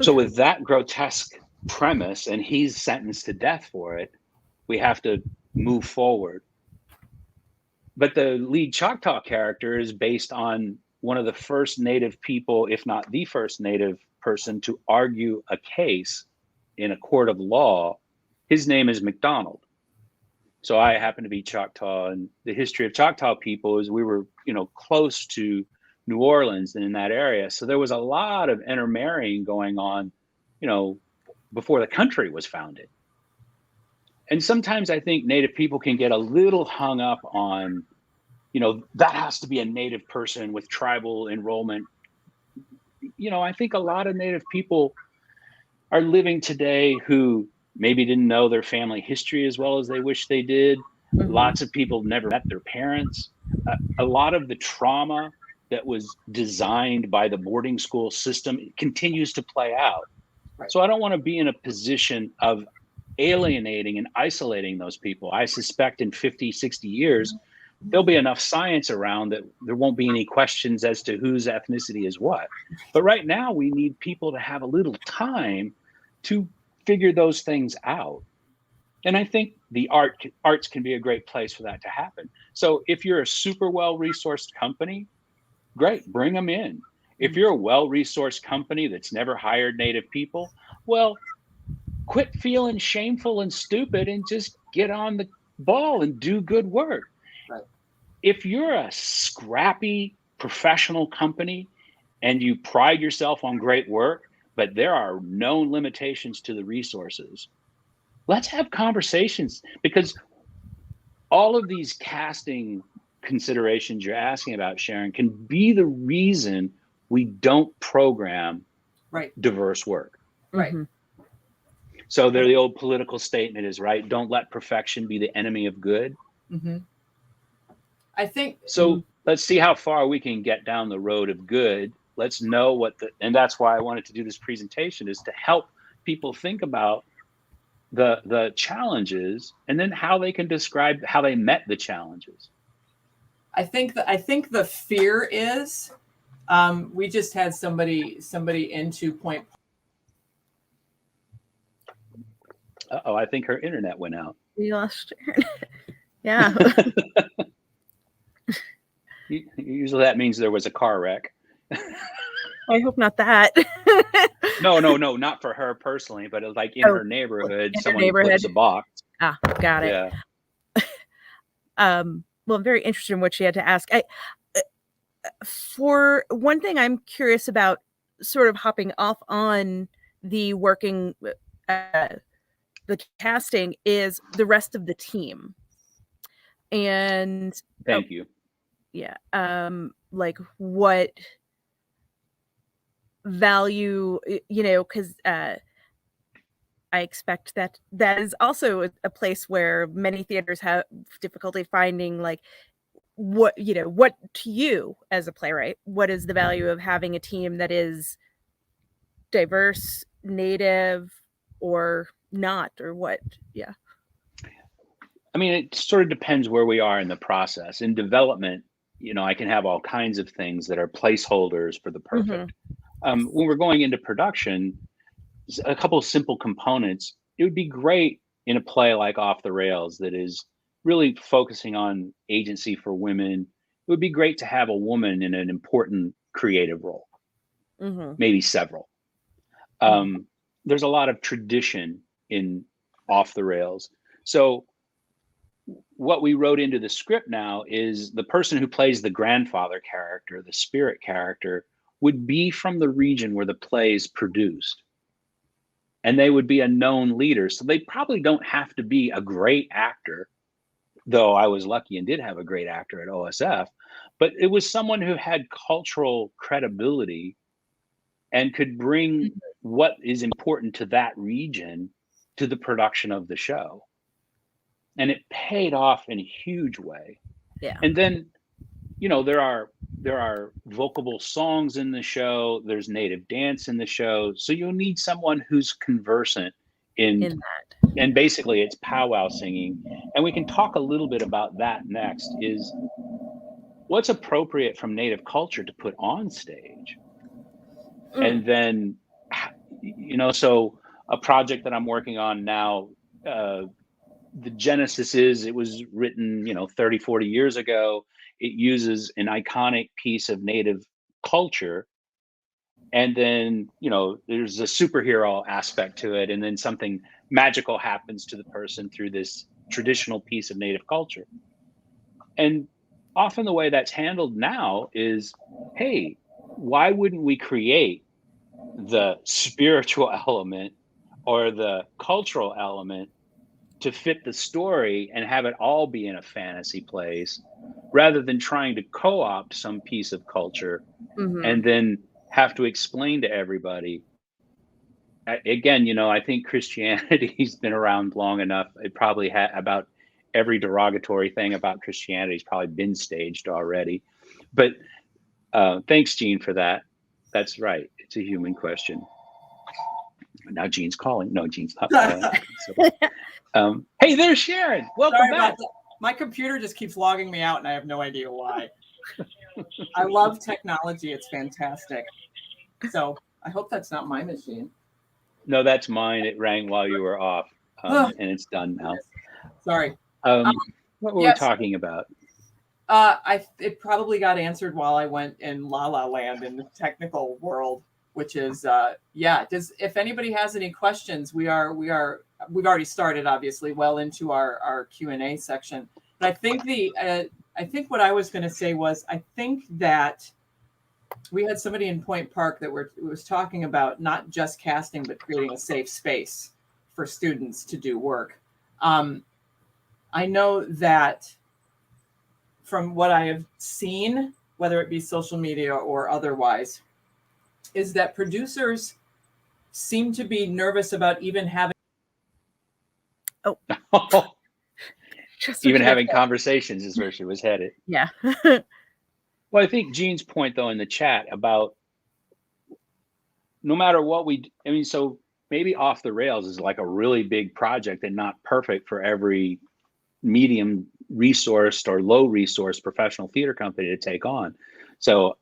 So with that grotesque premise, and he's sentenced to death for it, we have to move forward. But the lead Choctaw character is based on one of the first Native people, if not the first Native person, to argue a case in a court of law. His name is McDonald. So I happen to be Choctaw, and the history of Choctaw people is we were, close to New Orleans and in that area. So there was a lot of intermarrying going on, before the country was founded. And sometimes I think Native people can get a little hung up on, that has to be a Native person with tribal enrollment. I think a lot of Native people are living today who maybe didn't know their family history as well as they wish they did. Mm-hmm. Lots of people never met their parents. A lot of the trauma that was designed by the boarding school system continues to play out. Right. So I don't want to be in a position of alienating and isolating those people. I suspect in 50, 60 years, there'll be enough science around that there won't be any questions as to whose ethnicity is what. But right now, we need people to have a little time to figure those things out. And I think the arts can be a great place for that to happen. So if you're a super well-resourced company, great, bring them in. If you're a well-resourced company that's never hired Native people, well, quit feeling shameful and stupid and just get on the ball and do good work. Right. If you're a scrappy professional company and you pride yourself on great work, but there are known limitations to the resources, let's have conversations, because all of these casting considerations you're asking about, Sharon, can be the reason we don't program diverse work. Right. Mm-hmm. So there, the old political statement is, right, don't let perfection be the enemy of good. Mm-hmm. I think so. Let's see how far we can get down the road of good. Let's know and that's why I wanted to do this presentation, is to help people think about the challenges and then how they can describe how they met the challenges. I think the fear is, we just had somebody into point. Uh-oh, I think her internet went out. We lost her. Yeah. Usually that means there was a car wreck. I hope not that. No, not for her personally, but like in her neighborhood, someone flips a box. Ah, got it. Yeah. Well, I'm very interested in what she had to ask. For one thing, I'm curious about, sort of hopping off on the working, the casting, is the rest of the team. And thank you. Yeah. Like what value, because I expect that is also a place where many theaters have difficulty finding, like, what to you as a playwright, what is the value of having a team that is diverse, Native, or not, or what? Yeah. I mean, it sort of depends where we are in the process. In development, I can have all kinds of things that are placeholders for the perfect. Mm-hmm. When we're going into production, a couple of simple components. It would be great in a play like Off the Rails that is really focusing on agency for women. It would be great to have a woman in an important creative role, maybe several. There's a lot of tradition in Off the Rails. So what we wrote into the script now is the person who plays the grandfather character, the spirit character, would be from the region where the play is produced. And they would be a known leader. So they probably don't have to be a great actor, though I was lucky and did have a great actor at OSF. But it was someone who had cultural credibility and could bring what is important to that region to the production of the show. And it paid off in a huge way. Yeah. And then, there are there are vocable songs in the show. There's native dance in the show. So you'll need someone who's conversant in that. and basically it's powwow singing. And we can talk a little bit about that next, is what's appropriate from native culture to put on stage. And then, so a project that I'm working on now, the genesis is it was written, 30, 40 years ago. It uses an iconic piece of native culture. And then, there's a superhero aspect to it. And then something magical happens to the person through this traditional piece of native culture. And often the way that's handled now is, hey, why wouldn't we create the spiritual element or the cultural element to fit the story and have it all be in a fantasy place, rather than trying to co-opt some piece of culture and then have to explain to everybody. Again, I think Christianity's been around long enough. It probably had about every derogatory thing about Christianity has probably been staged already. But thanks, Gene, for that. That's right. It's a human question. Now Gene's calling. No, Gene's not calling. So, hey, there's Sharon. Welcome back. My computer just keeps logging me out, and I have no idea why. I love technology. It's fantastic. So I hope that's not my machine. No, that's mine. It rang while you were off, and it's done now. Sorry. What were we talking about? It probably got answered while I went in La La Land in the technical world, which is if anybody has any questions, we've already started, obviously, well into our Q&A section. But I think what I was going to say was, I think that we had somebody in Point Park that was talking about not just casting, but creating a safe space for students to do work. I know that from what I have seen, whether it be social media or otherwise, is that producers seem to be nervous about even having even having conversations is where she was headed. Yeah. Well, I think Gene's point, though, in the chat about no matter what so maybe Off the Rails is like a really big project and not perfect for every medium resourced or low resource professional theater company to take on. So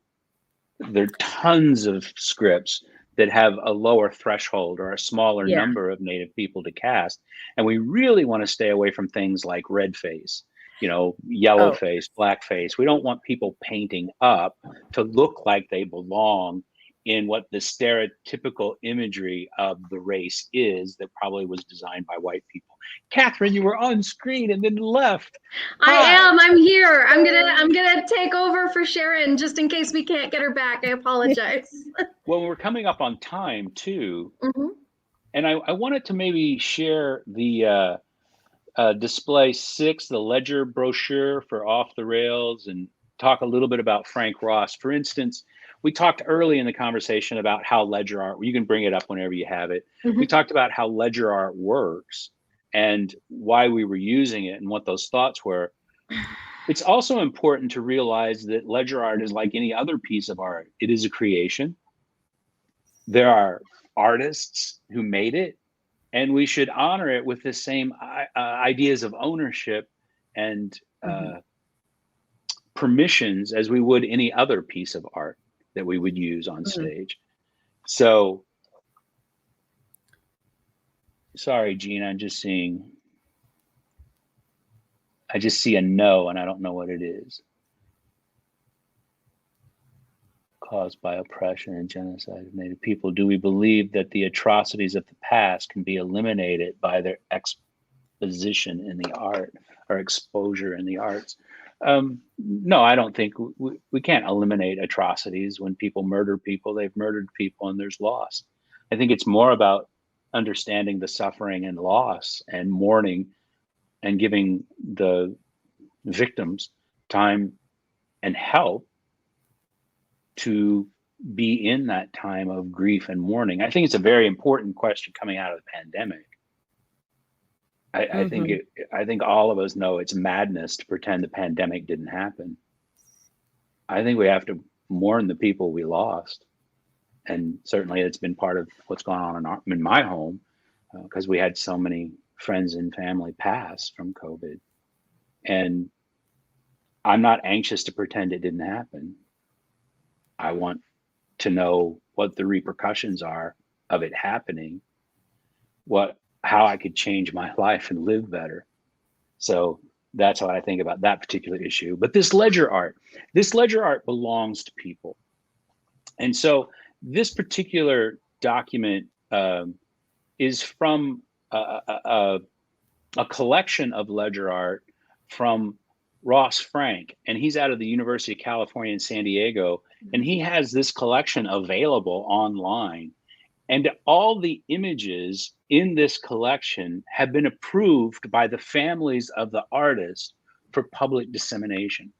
there are tons of scripts that have a lower threshold or a smaller number of native people to cast. And we really want to stay away from things like red face, yellow face, black face. We don't want people painting up to look like they belong in what the stereotypical imagery of the race is that probably was designed by white people. Catherine, you were on screen and then left. I am. I'm here. I'm gonna take over for Sharon just in case we can't get her back. I apologize. Well, we're coming up on time too, and I wanted to maybe share the display 6, the ledger brochure for Off the Rails, and talk a little bit about Frank Ross. For instance, we talked early in the conversation about how ledger art, you can bring it up whenever you have it. We talked about how ledger art works and why we were using it and what those thoughts were. It's also important to realize that ledger art is like any other piece of art. It is a creation. There are artists who made it, and we should honor it with the same ideas of ownership and permissions as we would any other piece of art that we would use on stage. So, sorry, Gene, I just see a no, and I don't know what it is. Caused by oppression and genocide of Native people. Do we believe that the atrocities of the past can be eliminated by their exposition in the art or exposure in the arts? No, I don't think we can't eliminate atrocities. When people murder people, they've murdered people and there's loss. I think it's more about understanding the suffering and loss and mourning and giving the victims time and help to be in that time of grief and mourning. I think it's a very important question coming out of the pandemic. I think all of us know it's madness to pretend the pandemic didn't happen. I think we have to mourn the people we lost. And certainly it's been part of what's going on in my home, because we had so many friends and family pass from COVID. And I'm not anxious to pretend it didn't happen. I want to know what the repercussions are of it happening, how I could change my life and live better. So that's how I think about that particular issue. But this ledger art belongs to people. And so this particular document is from a collection of ledger art from Ross Frank, and he's out of the University of California in San Diego, and he has this collection available online. And all the images in this collection have been approved by the families of the artists for public dissemination.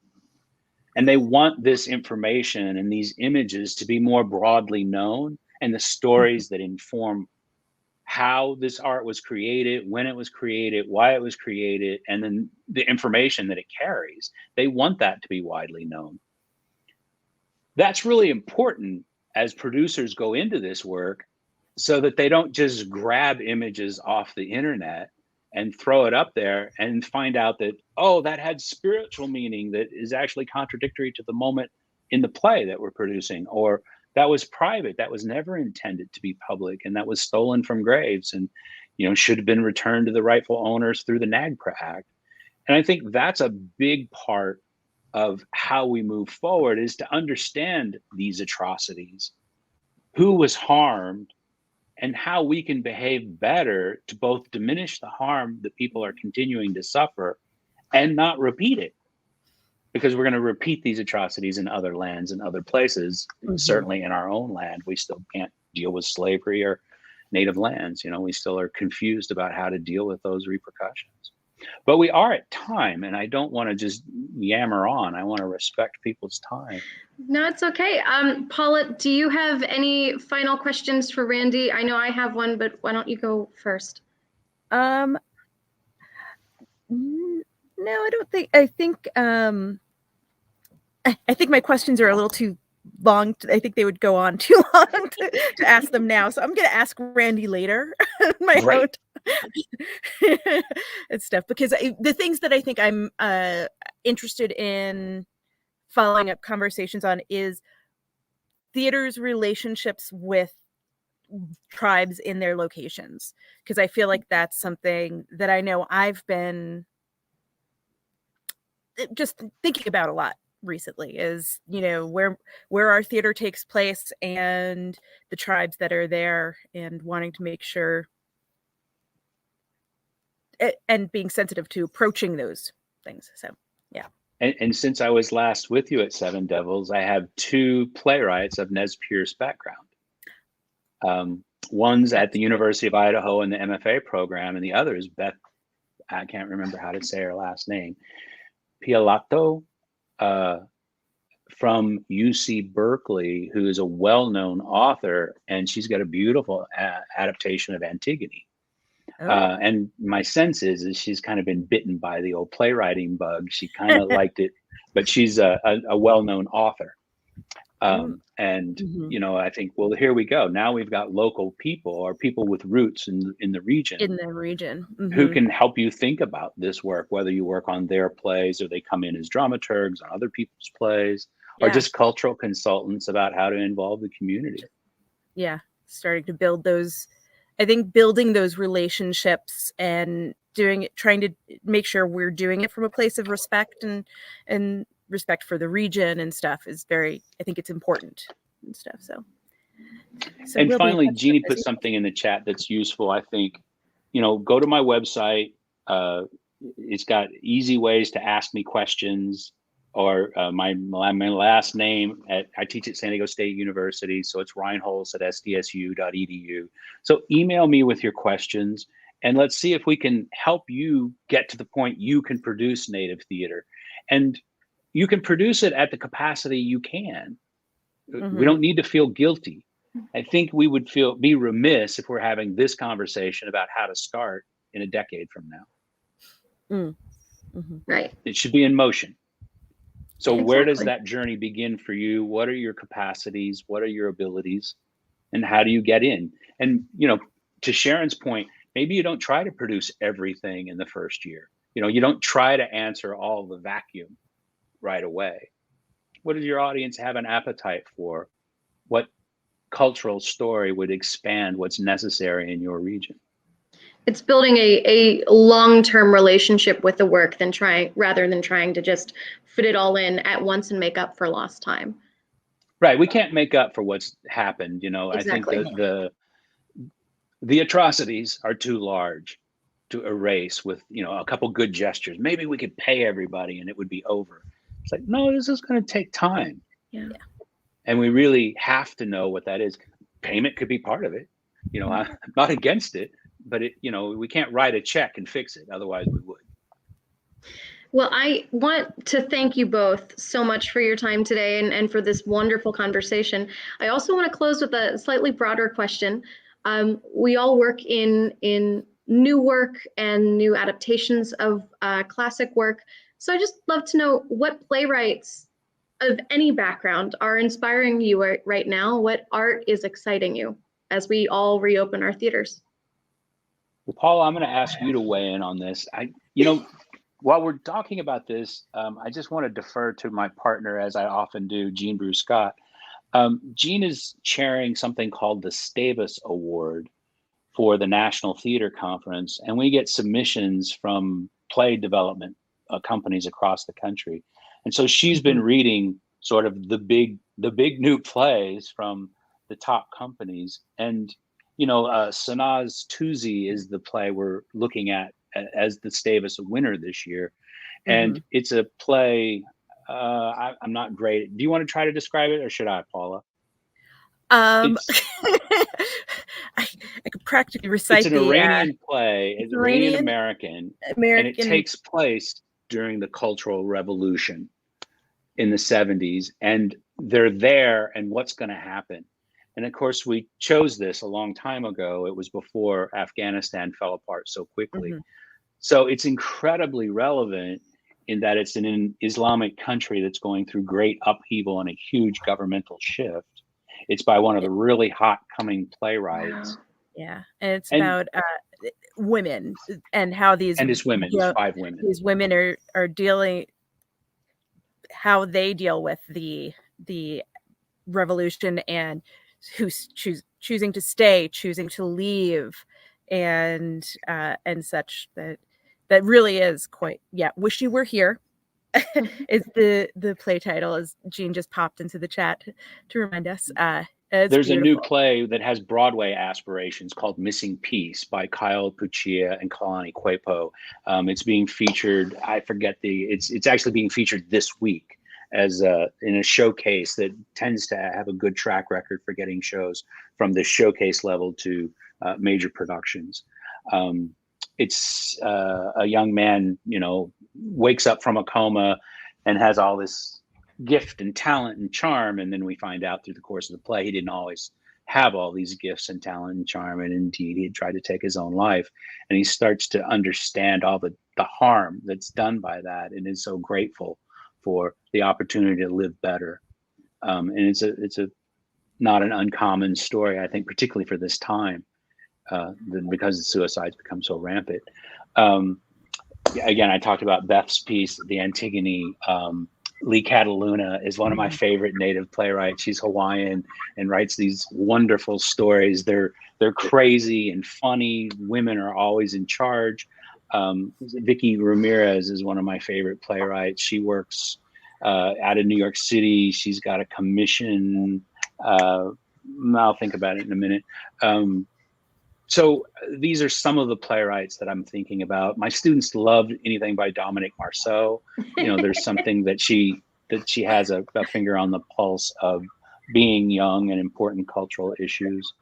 And they want this information and these images to be more broadly known, and the stories that inform how this art was created, when it was created, why it was created, and then the information that it carries. They want that to be widely known. That's really important as producers go into this work, so that they don't just grab images off the internet and throw it up there and find out that, oh, that had spiritual meaning that is actually contradictory to the moment in the play that we're producing, or that was private, that was never intended to be public, and that was stolen from graves and, should have been returned to the rightful owners through the NAGPRA Act. And I think that's a big part of how we move forward, is to understand these atrocities, who was harmed, and how we can behave better to both diminish the harm that people are continuing to suffer and not repeat it. Because we're going to repeat these atrocities in other lands and other places. Mm-hmm. Certainly in our own land, we still can't deal with slavery or native lands. We still are confused about how to deal with those repercussions. But we are at time, and I don't want to just yammer on. I want to respect people's time. No, it's okay. Paula, do you have any final questions for Randy? I know I have one, but why don't you go first? No, I don't think. I think my questions are a little too long. I think they would go on too long to ask them now. So I'm going to ask Randy later. My own and stuff, because the things that I think I'm interested in following up conversations on is theater's relationships with tribes in their locations, because I feel like that's something that I know I've been just thinking about a lot recently, is where our theater takes place and the tribes that are there, and wanting to make sure and being sensitive to approaching those things. So yeah. And since I was last with you at Seven Devils, I have two playwrights of Nez Perce background. One's at the University of Idaho in the MFA program, and the other is Beth, I can't remember how to say her last name, Pialato, from UC Berkeley, who is a well-known author, and she's got a beautiful adaptation of Antigone. And my sense is she's kind of been bitten by the old playwriting bug. She kind of liked it, but she's a well-known author. And, I think, well, here we go. Now we've got local people, or people with roots in the region. Who can help you think about this work, whether you work on their plays or they come in as dramaturgs on other people's plays, or just cultural consultants about how to involve the community. Yeah, starting to build those. I think building those relationships and trying to make sure we're doing it from a place of respect and respect for the region and stuff is I think it's important and stuff. So and finally, Jeannie put something in the chat that's useful. I think, go to my website. It's got easy ways to ask me questions, or my last name. I teach at San Diego State University, so it's Reinholz at sdsu.edu. So email me with your questions, and let's see if we can help you get to the point you can produce Native theater. And you can produce it at the capacity you can. We don't need to feel guilty. I think we would be remiss if we're having this conversation about how to start in a decade from now. Right. It should be in motion. So where does Exactly. that journey begin for you? What are your capacities? What are your abilities? And how do you get in? And, to Sharon's point, maybe you don't try to produce everything in the first year. You don't try to answer all the vacuum right away. What does your audience have an appetite for? What cultural story would expand what's necessary in your region? It's building a long-term relationship with the work rather than trying to just fit it all in at once and make up for lost time. Right. We can't make up for what's happened. I think Exactly. the atrocities are too large to erase with, a couple good gestures. Maybe we could pay everybody and it would be over. It's like, no, this is going to take time. Yeah. And we really have to know what that is. Payment could be part of it. I'm not against it, but we can't write a check and fix it. Otherwise we would. Well, I want to thank you both so much for your time today and for this wonderful conversation. I also want to close with a slightly broader question. We all work in new work and new adaptations of classic work. So I just love to know what playwrights of any background are inspiring you right now. What art is exciting you as we all reopen our theaters? Well, Paula, I'm going to ask you to weigh in on this. While we're talking about this, I just want to defer to my partner, as I often do, Jean Bruce Scott. Jean is chairing something called the Stavis Award for the National Theater Conference, and we get submissions from play development companies across the country. And so she's been reading sort of the big new plays from the top companies. And Sanaz Tuzi is the play we're looking at as the Stavis winner this year. And it's a play, I'm not great. Do you want to try to describe it, or should I, Paula? I could practically recite it's an Iranian play. It's Iranian American, and it takes place during the Cultural Revolution in the 70s, and they're there, and what's going to happen. And of course, we chose this a long time ago. It was before Afghanistan fell apart so quickly. So it's incredibly relevant in that it's in an Islamic country that's going through great upheaval and a huge governmental shift. It's by one of the really hot coming playwrights. Wow. Yeah, and it's about women and how these and it's women, it's 5 women. These women are dealing, how they deal with the revolution, and who's choosing to stay, choosing to leave, and such. That really is quite, Wish You Were Here is the play title, as Jean just popped into the chat to remind us. There's beautiful. A new play that has Broadway aspirations called Missing Piece by Kyle Puccia and Kalani Kwepo. It's being featured, it's actually being featured this week as in a showcase that tends to have a good track record for getting shows from the showcase level to major productions. It's a young man, wakes up from a coma and has all this gift and talent and charm, and then we find out through the course of the play he didn't always have all these gifts and talent and charm, and indeed he had tried to take his own life, and he starts to understand all the harm that's done by that, and is so grateful for the opportunity to live better. And it's a not an uncommon story, I think, particularly for this time, because the suicides become so rampant. Again, I talked about Beth's piece, the Antigone. Lee Cataluna is one of my favorite native playwrights. She's Hawaiian and writes these wonderful stories. They're crazy and funny. Women are always in charge. Vicky Ramirez is one of my favorite playwrights. She works out of New York City. She's got a commission. I'll think about it in a minute. So these are some of the playwrights that I'm thinking about. My students loved anything by Dominique Marceau. There's something that she has a finger on the pulse of being young and important cultural issues.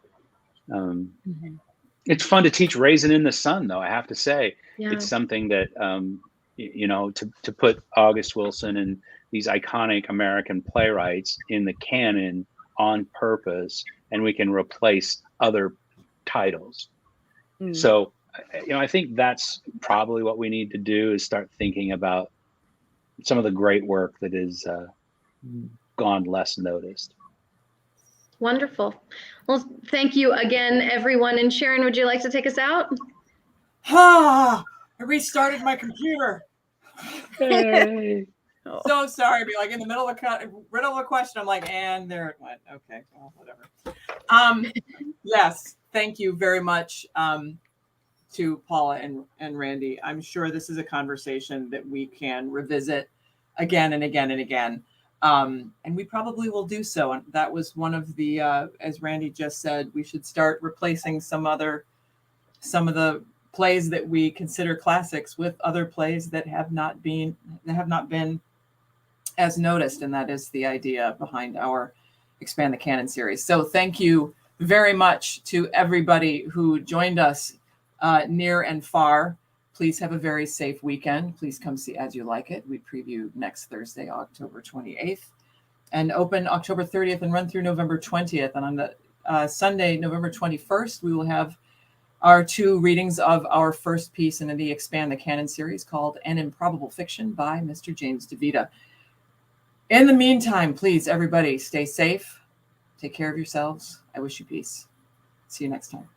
It's fun to teach Raisin in the Sun, though, I have to say. Yeah. It's something that, to put August Wilson and these iconic American playwrights in the canon on purpose, and we can replace other titles. So, I think that's probably what we need to do, is start thinking about some of the great work that is gone less noticed. Wonderful. Well, thank you again, everyone. And Sharon, would you like to take us out? I restarted my computer. Hey. So sorry. Be like in the middle of a question. I'm like, and there it went. Okay, well, whatever. Yes, thank you very much to Paula and Randy. I'm sure this is a conversation that we can revisit again and again and again. And we probably will do so. And that was one of the, as Randy just said, we should start replacing some of the plays that we consider classics with other plays that have not been as noticed. And that is the idea behind our Expand the Canon series. So thank you very much to everybody who joined us near and far. Please have a very safe weekend. Please come see As You Like It. We preview next Thursday, October 28th, and open October 30th and run through November 20th. And on the Sunday, November 21st, we will have our 2 readings of our first piece in the Expand the Canon series called An Improbable Fiction by Mr. James DeVita. In the meantime, please, everybody, stay safe. Take care of yourselves. I wish you peace. See you next time.